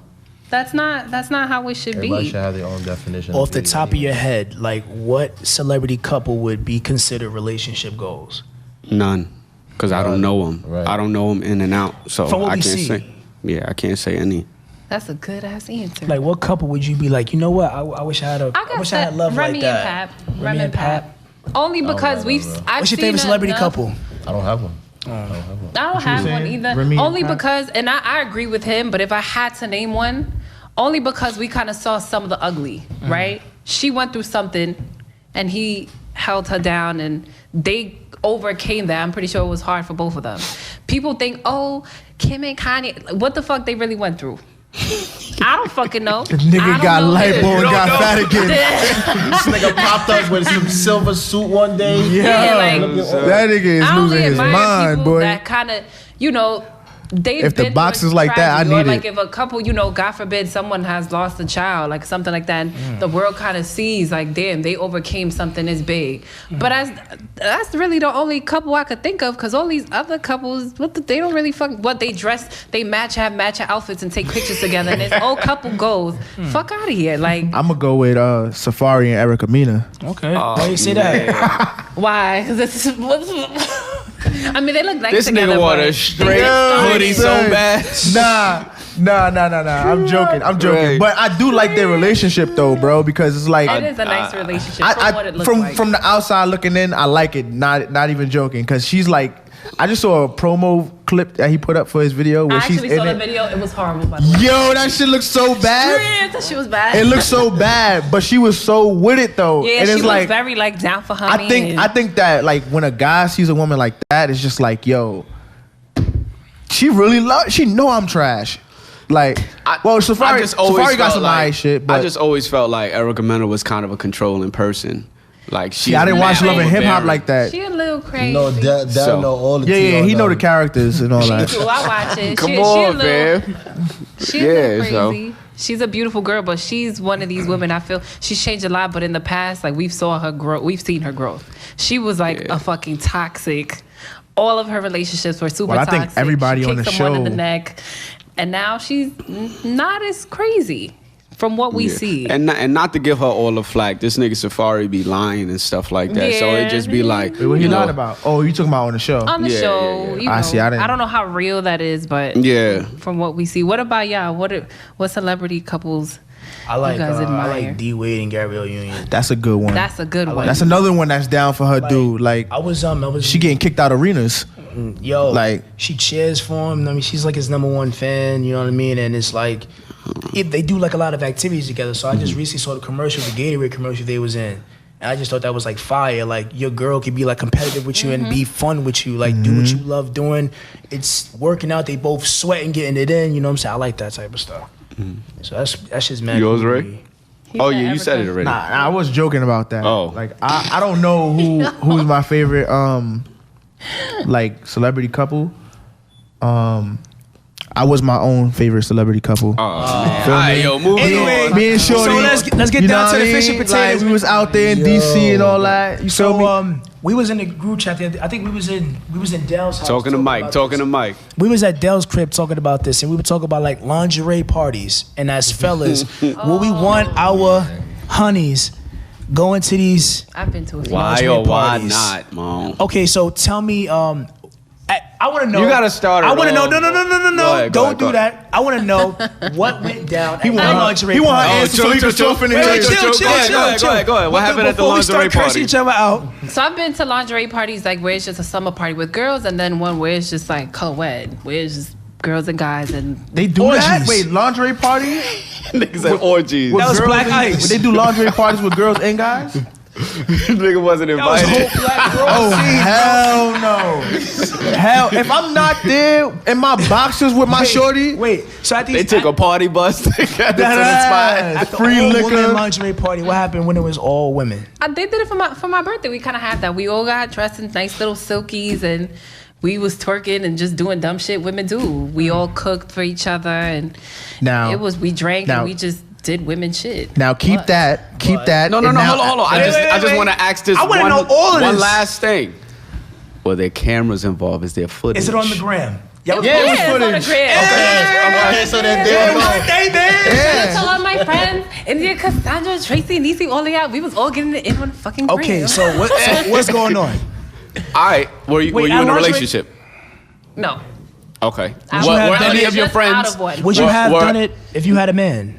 that's not how it should Everybody be. should have their own definition. Off the top of your head, like, what celebrity couple would be considered relationship goals? None. Because I don't know them. Right. I don't know them in and out. So From what I we can't see. say. Yeah, I can't say any. That's a good ass answer. Like, what couple would you be like, you know what? I wish I had I had love Remy like that. Remy and Pap. Only because What's your favorite celebrity couple? I don't have one. I don't have one either. Remy and Only Pap? because, and I agree with him, but if I had to name one, only because we kind of saw some of the ugly, right? She went through something and he held her down and they overcame that. I'm pretty sure it was hard for both of them. People think, oh, Kim and Kanye, what the fuck they really went through? I don't fucking know. The nigga got lipo and got fat again. This nigga popped up with some silver suit one day. Yeah, like, that nigga is I only losing his admire mind, people boy. that kind of, you know, they've If the been box through is like that, I tragedy, need or like it. if a couple, you know, God forbid, someone has lost a child, like something like that, and the world kind of sees, like, damn, they overcame something as big. But that's really the only couple I could think of, because all these other couples, they don't really they dress, they match outfits and take pictures together, and this old couple goes, fuck out of here. Like, I'm gonna go with Safari and Erica Mena. Okay. Why you say that? why? Because I mean, they look like This together. nigga want a but straight they- hoodie so bad. Nah. I'm joking. Right. But I do like their relationship though, bro, because it's like It is a nice relationship from what it looks like. from the outside looking in, I like it. Not even joking, because she's like, I just saw a promo clip that he put up for his video where I she's actually in saw the it. video. It was horrible, by the way. Yo, that shit looks so bad. Yeah, that shit was bad. It looks so bad, but she was so with it though. Yeah, and she it's was like, very like down for her. I think that like when a guy sees a woman like that, it's just like, yo, she know I'm trash. Like, Safari got some nice shit, but I just always felt like Erica Mena was kind of a controlling person. Like, I didn't watch Love and Hip Hop overbearing. like that. She a little crazy. No, Dad So- know all the Yeah, tea he on know the them. characters and all that. Too, I watch it. Come she on, a little, man. She a little Yeah, so- crazy. She's a beautiful girl, but she's one of these women. I feel she's changed a lot, but in the past, like we've seen her growth. She was like a fucking toxic. All of her relationships were super Well, I toxic. think everybody she on the kicked someone in show- the neck, and now she's not as crazy from what we Yeah. see. And not to give her all the flack, this nigga Safari be lying and stuff like that. So it just be like, Wait, what you you know, lying about? Oh, you talking about on the show? on the Yeah, show, yeah. you know, I see, I didn't- don't know how real that is, but Yeah. from what we see. What about y'all? What celebrity couples? I like guys I admire? like D Wade and Gabrielle Union. That's a good one. That's a good one. That's another one that's down for her dude. Like, I was she getting kicked out arenas. yo, like- she cheers for him. I mean, she's like his #1 fan. You know what I mean? And it's like they do like a lot of activities together. So I just recently saw the commercial, the Gatorade commercial they was in. And I just thought that was like fire. Like your girl could be like competitive with you and be fun with you. Like do what you love doing. It's working out. They both sweating, getting it in. You know what I'm saying? I like that type of stuff. So that's just mad. Yours, cool to Ray? me. Oh yeah, you said it already. Nah, I was joking about that. Oh. Like I don't know who's my favorite like celebrity couple. I was my own favorite celebrity couple. Alright, yo, moving Anyway, on. Me and Shorty. So let's get you know down to what the I fish and mean? potatoes. Like, we was out there in DC and all that. You feel me? So we was in the group chat. I think we was in Dell's house. Talking to Mike. about Talking this. to Mike. We was at Dell's crib talking about this, and we were talking about like lingerie parties. And as fellas, will we want our honeys going to these? I've been to a few. Why Lingerie or why parties. not, mom? Okay, so tell me, I want to know. You gotta start it I want to know. off. No. Go ahead, Don't go do ahead. that. I want to know what went down. He want her lingerie he want her party. answer so he can soften it. Wait, chill. Go ahead. What happened at the Before we lingerie start cursing party? each other out. So I've been to lingerie parties like where it's just a summer party with girls, and then one where it's just like co-ed, where it's just girls and guys, and They do that? Orgies. Wait, lingerie parties? Niggas said orgies. That was Girls Black and- Ice. They do lingerie parties with girls and guys? Nigga wasn't That was invited. whole black bro. Oh, hell no. Hell, if I'm not there in my boxers with my shorty, Wait, so at these They took a party bus to get to the spot. at the free all liquor. women lingerie party. What happened when it was all women? they did it for my birthday. We kind of had that. We all got dressed in nice little silkies, and we was twerking and just doing dumb shit women do. We all cooked for each other, and Now- we drank now- and we just did women shit. now keep that. No, and now- hold on. I just wait. want to ask this I wanna one, know all of one this. last thing. Were there cameras involved? Is there footage? Is it on the gram? Yeah, it was it's on the footage. grid. Okay, so then there we go. Shout out to all my friends, India, Cassandra, Tracy, Niecy, all of y'all. We was all getting it in on the fucking grid. Okay, so what's going on? All right. Were you Wait, in at a lingerie- relationship? No. Okay. I you was have Were done any it of your just out friends? of one. Would you have Were- done it if you had a man?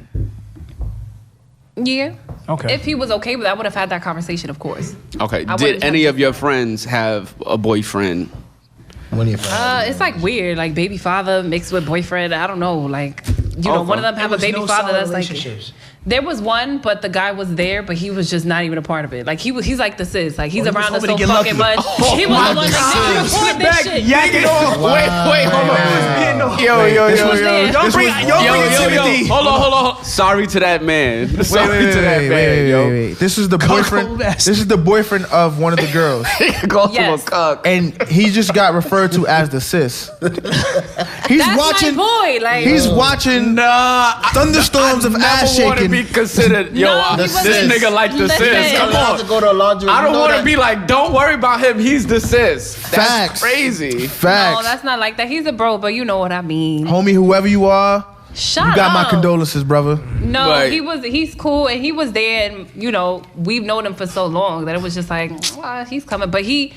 Yeah. Okay. If he was okay with that, I would have had that conversation, of course. Okay. I Did wouldn't any have of your friends have a boyfriend? When you find It's like weird, like baby father mixed with boyfriend. I don't know, like one of them have a baby father that's like. There was one, but the guy was there, but he was just not even a part of it. Like he's like the sis, like he's he was around us hoping so to get fucking lucky. much. He was the one like, record this shit. Yak it off. Wait, hold on. Yo. This was- there. Don't bring Timothy. Hold on. Sorry to that man. Sorry to that man, yo. Wait. This is the boyfriend. cold ass. This is the boyfriend of one of the girls, Call him a Yes. cuck. and he just got referred to as the sis. He's That's watching. my boy. Like He's watching thunderstorms of ass never want to shaking. be considered. Yo, No, he this wasn't. nigga like the Listen. sis. Come allowed on. to go to a lingerie. I don't You know want to that? be like, don't worry about him. He's the sis. That's Facts. crazy. Facts. no, that's not like that. He's a bro, but you know what I mean. Homie, whoever you are, Shut you got up. my condolences, brother. No, Right. he's cool and he was there, and we've known him for so long that it was just like, he's coming. But him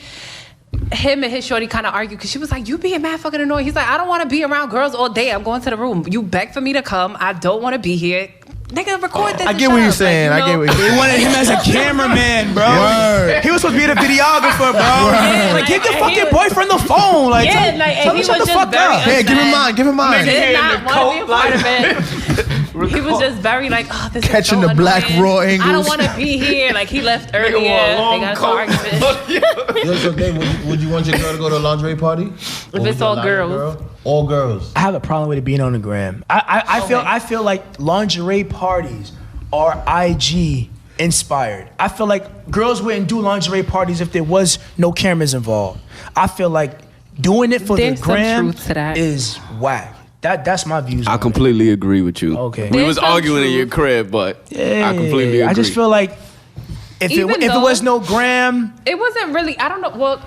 and his shorty kind of argued because she was like, you being mad fucking annoying. He's like, I don't want to be around girls all day. I'm going to the room. You begged for me to come. I don't want to be here. Nigga, record this. I and get shut what you're up. saying. Like, I get what you're They saying. wanted him as a cameraman, bro. Word. He was supposed to be the videographer, bro. Yeah, like, give your and he fucking was- boyfriend the phone. Like, Yeah, tell, like, tell and him he shut was the just fuck very up. Hey, give him mine. Give him mine. Did in not the want to be a coat, part like- of it. He was just very like, oh, this Catching is so the black annoying. raw I don't angles. want to be here. Like he left Nigga earlier. wore a long They got into coat. argument. Yo, so Dave, would you want your girl to go to a lingerie party? Or it's would you all allow your girls. girl? All girls. I have a problem with it being on the gram. I feel like lingerie parties are IG inspired. I feel like girls wouldn't do lingerie parties if there was no cameras involved. I feel like doing it for There's the some gram truth to that. is whack. That's my views. I on it. completely agree with you. Okay. We There's was some arguing in truth. your crib, but Yeah, I completely agree. I just feel like if Even it though- was no gram, It wasn't really. I don't know. Well,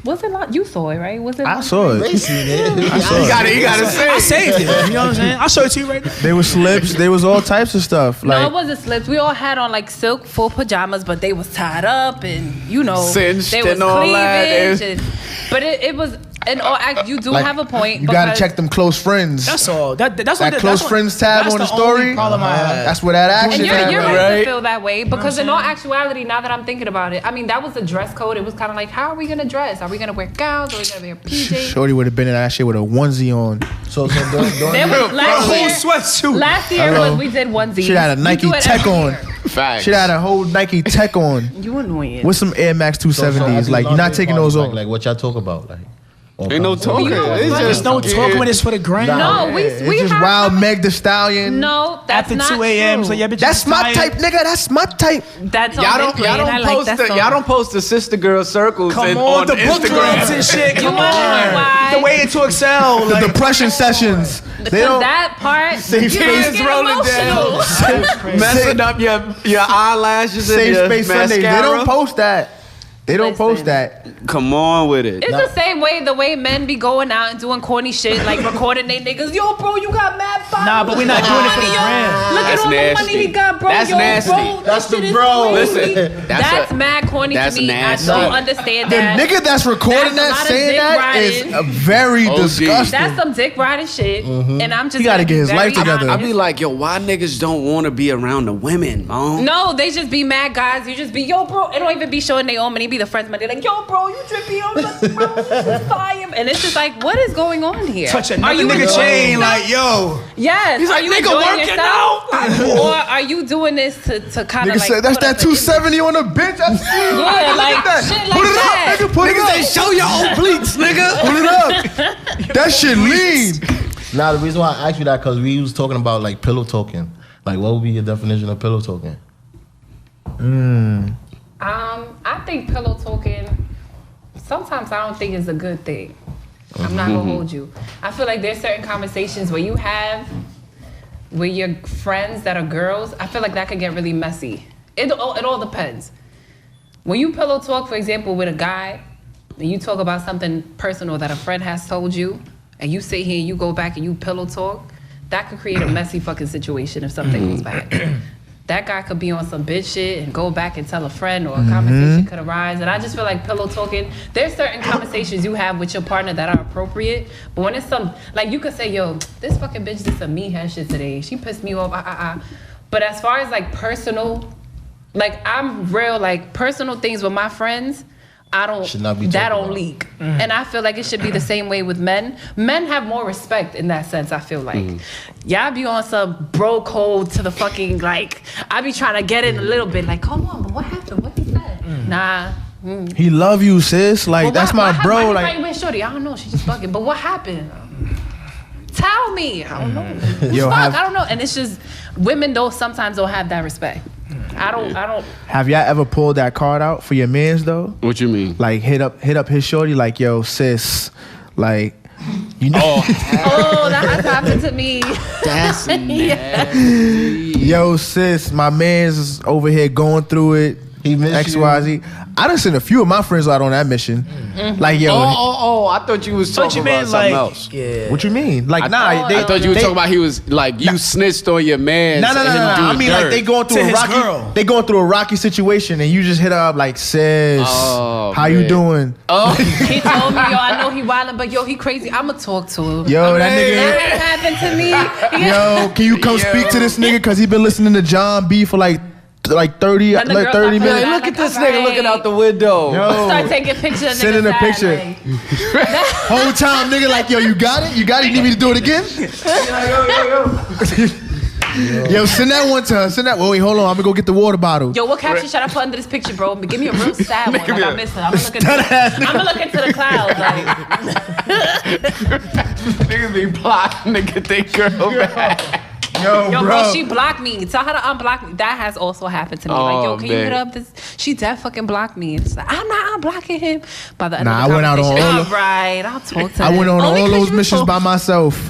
was it? You saw it, right? Was it? I saw it. They seen it. You gotta say. I saved it. You know what I'm saying? I'll show it to you right now. They was slips. They was all types of stuff. No, it Like wasn't slips. We all had on like silk full pajamas, but they was tied up and Cinched they was and all that. cleavage. But it was. And you do Like, have a point. you gotta because- check them close friends. That's all. That's That close friends tab on the story. Problem I have. That's where that action And you're at, right right? to feel that way because in all actuality, now that I'm thinking about it, I mean that was the dress code. It was kind of like, how are we gonna dress? Are we gonna wear gowns? Are we gonna wear PJs? Shorty would have been in that shit with a onesie on. So There during was last whole year. sweatsuit. Last year Hello. was we did onesies. She had a We Nike do it Tech every on. year. Facts. She had a whole Nike Tech on You annoying. with some Air Max 270s. Like you're not taking those off. Like what y'all talk about, like. Ain't no talking. You know what's It's funny? There's no talking when it's for the gram. No, we It's we just have wild Meg the Stallion. No, that's After not 2 a.m. True. So yeah, bitch. That's you my tired. type, nigga. That's my type. That's on Y'all been don't playing. I like that song. y'all don't post the sister girl circles Come and on, the book Instagram. clubs and shit. You Come wanna know on. why? The way into Excel. The Like, depression sessions. They Because don't. that part, Safe you space get rolling emotional. Messing up your eyelashes and Safe your Space mascara. Sundays. They don't post that. They don't post Listen. that. Come on with it. It's the same way the way men be going out and doing corny shit, like recording they niggas. Yo, bro, you got mad followers. Nah, but we're not doing it for the gram. Look That's at all nasty. the money he got, bro. That's Yo, nasty. Bro, That's this the shit bro. is crazy. Listen, that's mad corny that's to me. nasty. I don't understand The that. nigga that's recording That's a that, lot of saying dick that is riding. very OG. disgusting. That's some dick riding shit, and I'm just. He gotta gonna get be his life very together. I honest. be like, yo, why niggas don't want to be around the women, man? No, they just be mad guys. You just be, yo, bro. It don't even be showing their own money. Be the friends, man. They're like, yo, bro, you drippy on the bro. This is fire. And it's just like, what is going on here? Touch Are another you nigga enjoying chain yourself? like, yo. Yes. He's are like, you nigga, enjoying working yourself? Or are you doing this to kind of Nigga like? said, that's put up that an 270 on the bench. That's Yeah, like shit like Put it that. up, nigga. Put it up. show your obliques, nigga. Put it up. That shit lean. Now, the reason why I asked you that, because we was talking about like pillow talking. Like, what would be your definition of pillow talking? I think pillow talking. Sometimes I don't think it's a good thing. I'm not gonna hold you. I feel like there's certain conversations where you have with your friends that are girls. I feel like that could get really messy. It all depends. When you pillow talk, for example, with a guy, and you talk about something personal that a friend has told you, and you sit here and you go back and you pillow talk, that could create a messy fucking situation if something goes bad. That guy could be on some bitch shit and go back and tell a friend, or a conversation could arise. And I just feel like pillow talking, there's certain conversations you have with your partner that are appropriate. But when it's some, like you could say, yo, this fucking bitch did some mean head shit today. She pissed me off, But as far as like personal, like I'm real, like personal things with my friends, Should not be that talked don't about. leak. And I feel like it should be the same way with men. Men have more respect in that sense, I feel like. Y'all be on some bro code to the fucking, like, I be trying to get in a little bit, like, hold on, but what happened? What he said? Nah. He love you, sis. Like, But that's why my bro. Why Like, you with shorty? I don't know. She just bugging. But what happened? Tell me. I don't know. Yo, Fuck, I don't know. And it's just, women sometimes don't have that respect. I don't. have y'all ever pulled that card out for your mans though? What you mean? Like hit up his shorty, like, yo, sis, like, you know, Oh, that has happened to me. That's nasty. yo, sis, my man's is over here going through it. He missed XYZ. I done sent a few of my friends out on that mission. Like, yo, Oh, I thought you was What talking you about mean, something like, else. yeah. what you mean? Like, I thought you were talking about he was like you snitched on your man. No. I mean, like they going through To a his rocky. girl. They going through a rocky situation, and you just hit her up like, sis, Oh, how you man. doing? Oh, He told me, yo, I know he wildin', but yo, he crazy. I'ma talk to him. Yo, that That happened to me. nigga. Yo, can you come speak to this nigga? Because he been listening to John B for like 30 Then the girl got minutes. put look at this nigga looking out the window. Start Yo, taking pictures. Of sending a niggas picture. that, whole time, nigga, like, yo, you got it? You got it? You need me to do it again? Yo, send that one to her. Send that. Wait, hold on. I'm gonna go get the water bottle. Yo, what caption should I put under this picture, bro? Give me a real sad one. Like I miss her. I'm gonna look into the clouds. Like, Niggas be plotting to get their girl back. Yo, yo, bro. bro, she blocked me. Tell her to unblock me. That has also happened to me. Like, yo, Oh, can you man. hit up this? She dead fucking blocked me. It's like, I'm not unblocking him. By the end Nah, of the I went out on conversation, all all right, I'll talk to I him. went on Only all 'cause those you missions told- by myself.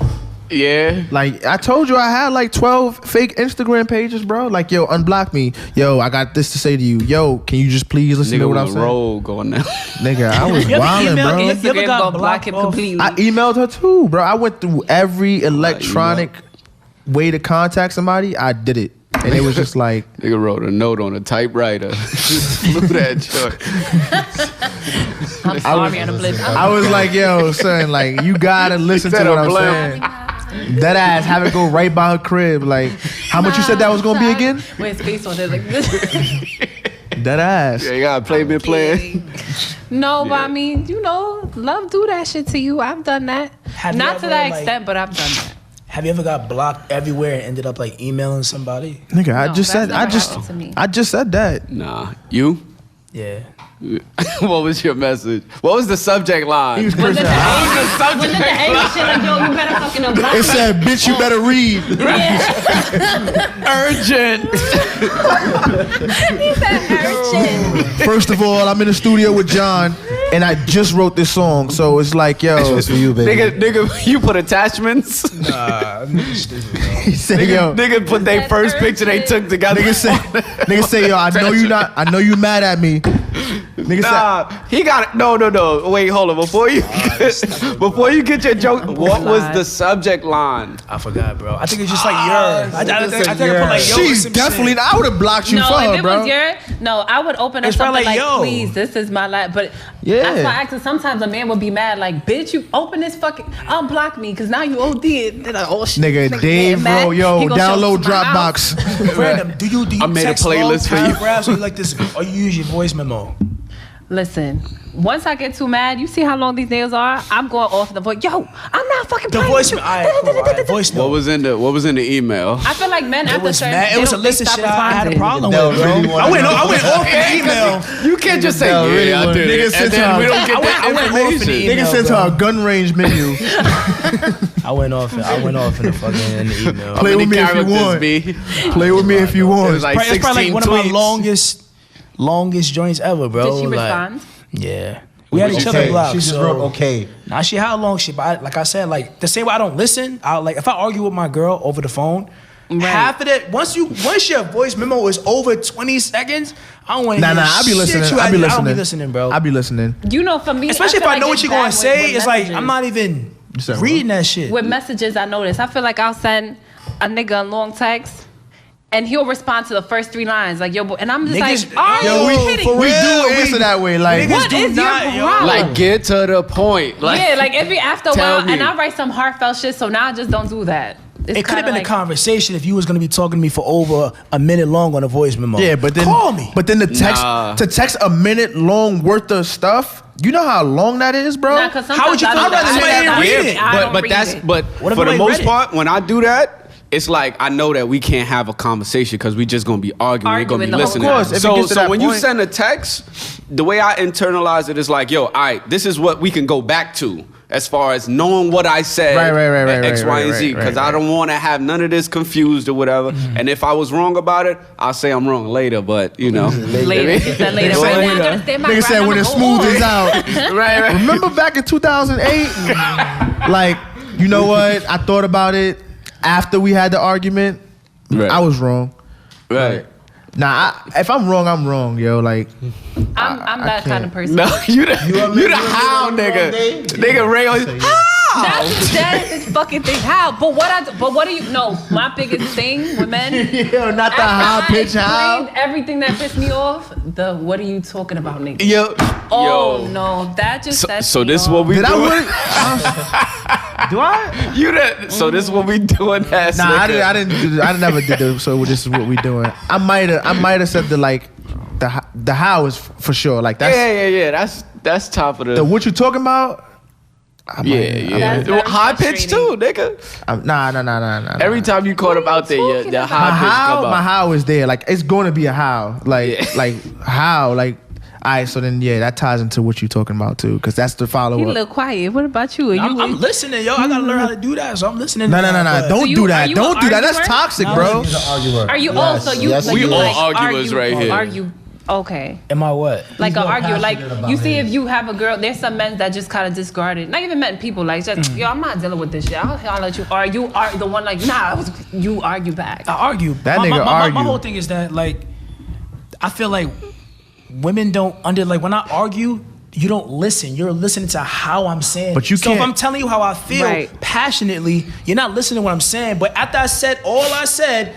Yeah. Like, I told you I had like 12 fake Instagram pages, bro. Like, yo, unblock me. Yo, I got this to say to you. Yo, can you just please listen Nigga to what I'm was saying? roll going now. Nigga, I was You ever wildin', emailed bro. You ever Instagram got gonna block him blocked off? completely. I emailed her too, bro. I went through every electronic way to contact somebody. I did it. And it was just like, Nigga wrote a note on a typewriter. Just flew that joint. I'm sorry, on a blip. I was like, yo, son, like, you gotta listen to Instead what of I'm blam. saying. That ass, have it go right by her crib. Like, how much you said that was gonna be again? With his face on it like this. That ass. Yeah, you gotta play me playing. No, but I mean, you know, love do that shit to you. I've done that. Have you Not to ever, that like- extent, but I've done that. Have you ever got blocked everywhere and ended up like emailing somebody? Nigga, No, that's never happened to me. I just said that. Nah. You? Yeah. What was your message? What was the subject line? He was Was it cursing. the out. A? Was it the A shit like, yo, you better fucking unblock It me? said, bitch, you better read. Urgent. He said urgent. First of all, I'm in the studio with John, and I just wrote this song. So it's like, yo, It's for you, baby. Nigga, you put attachments? Nah, nigga stupid, bro. he said, yo, Nigga put their That's first picture they urgent. took together. nigga say, yo, I know you mad at me, Nigga Nah, he got it. No. Wait, hold on. Before you get your joke, what was the subject line? I forgot, bro. I think it's just like your. I think I put like yo. She's definitely. I would have blocked you No, for if her, it bro. was I would open up It's something probably like, yo. please, this is my life. But Yeah. that's why I asked. Sometimes a man would be mad, like, bitch, you open this fucking, unblock me, because now you OD. They're like, oh shit. Nigga, Dave, mad. bro, yo, He gonna show download up to my house. Dropbox. Random. Do you I made a text long playlist for you. paragraphs or you like this? Or you use your voice memo? Listen, once I get too mad, you see how long these nails are? I'm going off the voice. Yo, I'm not fucking The playing voice. with you. Alright, cool. Alright, voice What note. was in the email? I feel like men after was certain, mad. It was a they list of stop shit I had a responding. problem Del with, bro. really wanted I went to know. off the email. You can't just say, Del really yeah, I wanted- did Nigga it. sent And then her- we don't get I that went off in the information. email. Nigga sent bro. her a gun range menu. I went off in the fucking email. Play with me if you want. Play with me if you It want. was like It's probably 16 like one of my tweets. longest joints ever, bro. Did she Like, respond? Yeah. We had each other Okay, blocked. she just so- wrote okay. Nah, she how long she? But like I said, like the same way I don't listen. I like if I argue with my girl over the phone, half of it once your voice memo is over 20 seconds, I don't want to. Nah, I be listening. I don't be listening, bro. I be listening. You know, for me, Especially if feel I like know what it's you're bad gonna with say. It's like messages. I'm not even said what? reading that shit. With messages, I notice. I feel like I'll send a nigga a long text, and he'll respond to the first 3 lines, like, yo, boy. And I'm just Niggas- like, yo, are we- you kidding for me? We real, do answer that way. Like, Niggas What do is your not, yo. problem? Like, get to the point. Like, Yeah, like every after a Tell while, me. and I write some heartfelt shit, so now I just don't do that. It's It could have kinda been like, a conversation if you was gonna be talking to me for over a minute long on a voice memo. yeah, but then call me. But then the text Nah. to text a minute long worth of stuff. You know how long that is, bro? Nah, 'cause How would you sometimes feel I about don't- somebody I don't read read it? I don't but read that's it. but What if for the nobody most read it? part, when I do that, it's like I know that we can't have a conversation because we just gonna be arguing. We're gonna Arguing be the whole listening. time. Of course, if it so gets to so that when you point- send a text, the way I internalize it is like, yo, all right, this is what we can go back to as far as knowing what I said, Right, X, Y, and Z, right, because I don't want to have none of this confused or whatever. And if I was wrong about it, I'll say I'm wrong later. But you know, Later, he said later. Nigga Right said now, I'm gonna stand my Nigga said ground, when I'm it gonna go smooths hard. out. right. Remember back in 2008? Like, you know what? I thought about it after we had the argument. Right. I was wrong. Right. Nah, if I'm wrong, I'm wrong, yo. Like, I'm that kind of person. No, you the admit how you nigga. wrong, Dave? Nigga Ray on That is fucking thing. How? But what do you know? My biggest thing with men. yo, not the high pitch how. explained everything that pissed me off. The what are you talking about, nigga? Yo. Oh Yo. no, that just So this is what we Did I doing? really? Do I? You that? So this is what we doing? Ass Nah, nigga. I didn't. Do, I never did the. So this is what we doing. I might have said the how is for sure. Like that's Yeah. That's top of the. the what you talking about. I might- That's very High pitch too, nigga. Nah. Every time you caught up out there, talking the about? high pitch come My out. how is there. Like it's going to be a how. Like Yeah. like how. Like all right. So then that ties into what you talking about too, because that's the follow He a up. little quiet. What about you? Are you I'm listening, yo. I gotta learn how to do that, so I'm listening. No. to that, but- Don't you- do are that. you Don't an do that. That's arguer? toxic, No, bro. He's an arguer. Are you? Yes, Oh, so you? yes, like, We you all like arguers right here. Argue. Okay. Am I what? Like an more argue, like passionate about you see, it. if you have a girl, there's some men that just kind of discard it. Not even men, people like just, yo, I'm not dealing with this shit. I'll let you argue. You are the one like, nah, you argue back. I argue. That my, nigga my argue. whole thing is that like, I feel like women don't like when I argue. You don't listen. You're listening to how I'm saying. But you So if can't- I'm telling you how I feel Right. passionately, you're not listening to what I'm saying. But after I said all I said,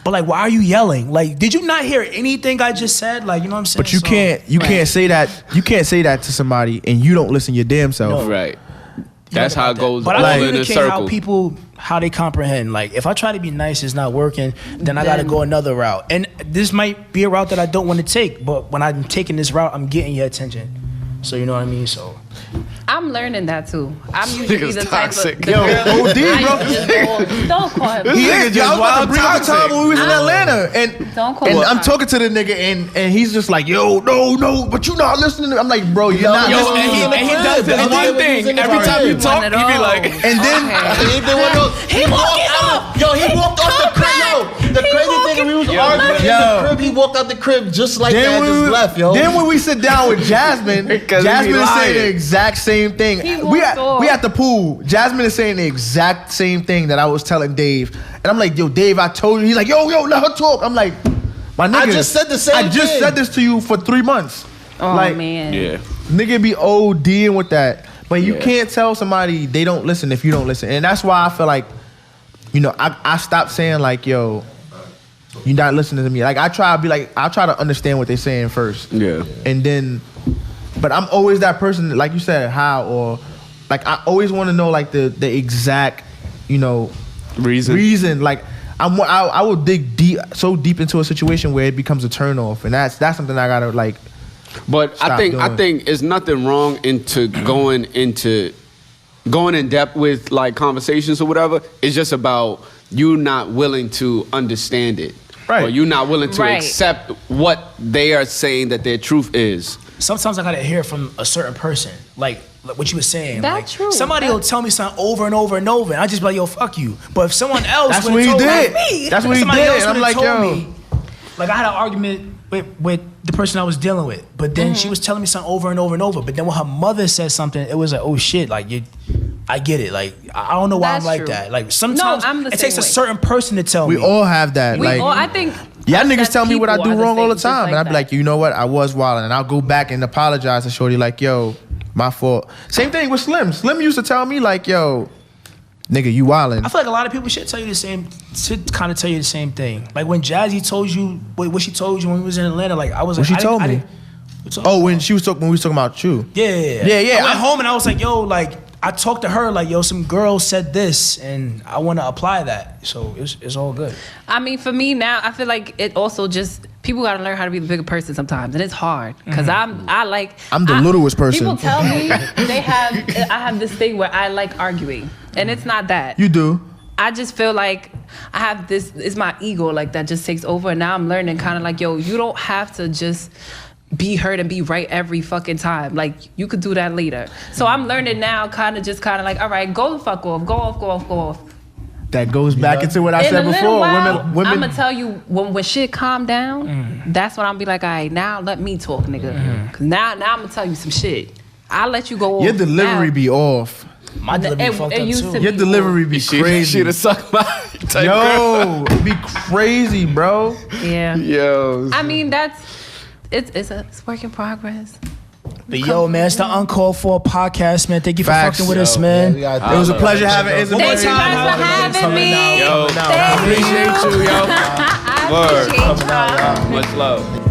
but like, why are you yelling? Like, did you not hear anything I just said? Like, you know what I'm saying? But you So- can't say that. You can't say that to somebody and you don't listen your damn self. Right. That's how it goes But all I in a communicate circle. how they comprehend. Like, if I try to be nice, it's not working, then I got to Then- go another route. And this might be a route that I don't want to take, but when I'm taking this route, I'm getting your attention. So you know what I mean? So I'm learning that too. I'm usually Nigga's the type toxic. of Yo, OD, bro. Don't call him. He is. just I was about to wild bring up the time toxic. when we was in Atlanta, and Don't call and him. I'm talking to the nigga, and he's just like, yo, no, but you not listening. To I'm like, bro, you're not Yo, listening. and he does this And one then thing. when he was Every in the time you crib. talk, One he at be all. like, And then He walking off. Yo, he walked off the crib. Yo, the He crazy walking- thing, we was Yo, arguing in yo. the crib. He walked out the crib just like then that, when just we, left, yo. then when we sit down with Jasmine, 'Cause he Jasmine be is saying lying. the exact same thing. He We walked off. at the pool. Jasmine is saying the exact same thing that I was telling Dave, and I'm like, yo, Dave, I told you. He's like, yo, let her talk. I'm like, my nigga, I just said the same I just thing. said this to you for 3 months. Oh like, man. Yeah. nigga be ODing with that. But you Yeah. can't tell somebody they don't listen if you don't listen. And that's why I feel like, you know, I stopped saying like, yo, you're not listening to me. Like I try to understand what they're saying first. Yeah. And then, but I'm always that person, like you said, how, or like I always want to know like the exact, you know, reason. Like I will dig so deep into a situation where it becomes a turn off. And that's something I gotta like. But I think there's nothing wrong into going in depth with like conversations or whatever. It's just about you not willing to understand it. Right. Or you not willing to accept what they are saying that their truth is. Sometimes I gotta hear from a certain person, like what you were saying. That's like, true. Somebody will tell me something over and over and over, and I just be like, yo, fuck you. But if someone else That's would've what he told did. me, That's what he somebody did. else And I'm would've like, told yo. me, like I had an argument with the person I was dealing with, but then she was telling me something over and over and over. But then when her mother said something, it was like, oh shit, like I get it. Like I don't know why That's I'm like true. that. Like sometimes I'm the it takes same a way. certain person to tell We me. all have that. We like, all, I think. y'all us niggas as tell me what I people do are wrong all the same, just time. And I be that. like, you know what? I was wilding. And I'll go back and apologize to Shorty like, yo, my fault. Same thing with Slim. Slim used to tell me like, yo, nigga, you wildin'. I feel like a lot of people should tell you the same, should kind of tell you the same thing. Like when Jazzy told you what she told you when we was in Atlanta, like I was What like, she told me? Oh, when we was talking about you. Yeah. Yeah. I went home and I was like, yo, like I talked to her like, yo, some girl said this and I want to apply that. So it's all good. I mean, for me now, I feel like it also just people got to learn how to be the bigger person sometimes, and it's hard because I'm the littlest person. People tell me I have this thing where I like arguing, and it's not that. You do. I just feel like I have this. It's my ego like that just takes over, and now I'm learning kind of like, yo, you don't have to just be heard and be right every fucking time. Like you could do that later. So I'm learning now, kind of like, all right, go the fuck off, go off. That goes back into what I In said a little before. while, Women. I'm gonna tell you when shit calm down. That's when I'm be like, all right, now let me talk, nigga. Cause now I'm gonna tell you some shit. I'll let you go off. Your delivery now. be off. My delivery fucked up used too. to Your be delivery be crazy. She'd have sucked my type Yo, it be crazy, bro. Yeah. Yo. I mean, it's a work in progress. But yo, man, it's the Uncalled 4our podcast, man. Thank you for Facts. fucking with us, man. It was a pleasure having Isamary. Thank you guys for having me. Yo, Thank appreciate you, yo. I Word. appreciate y'all. Much love.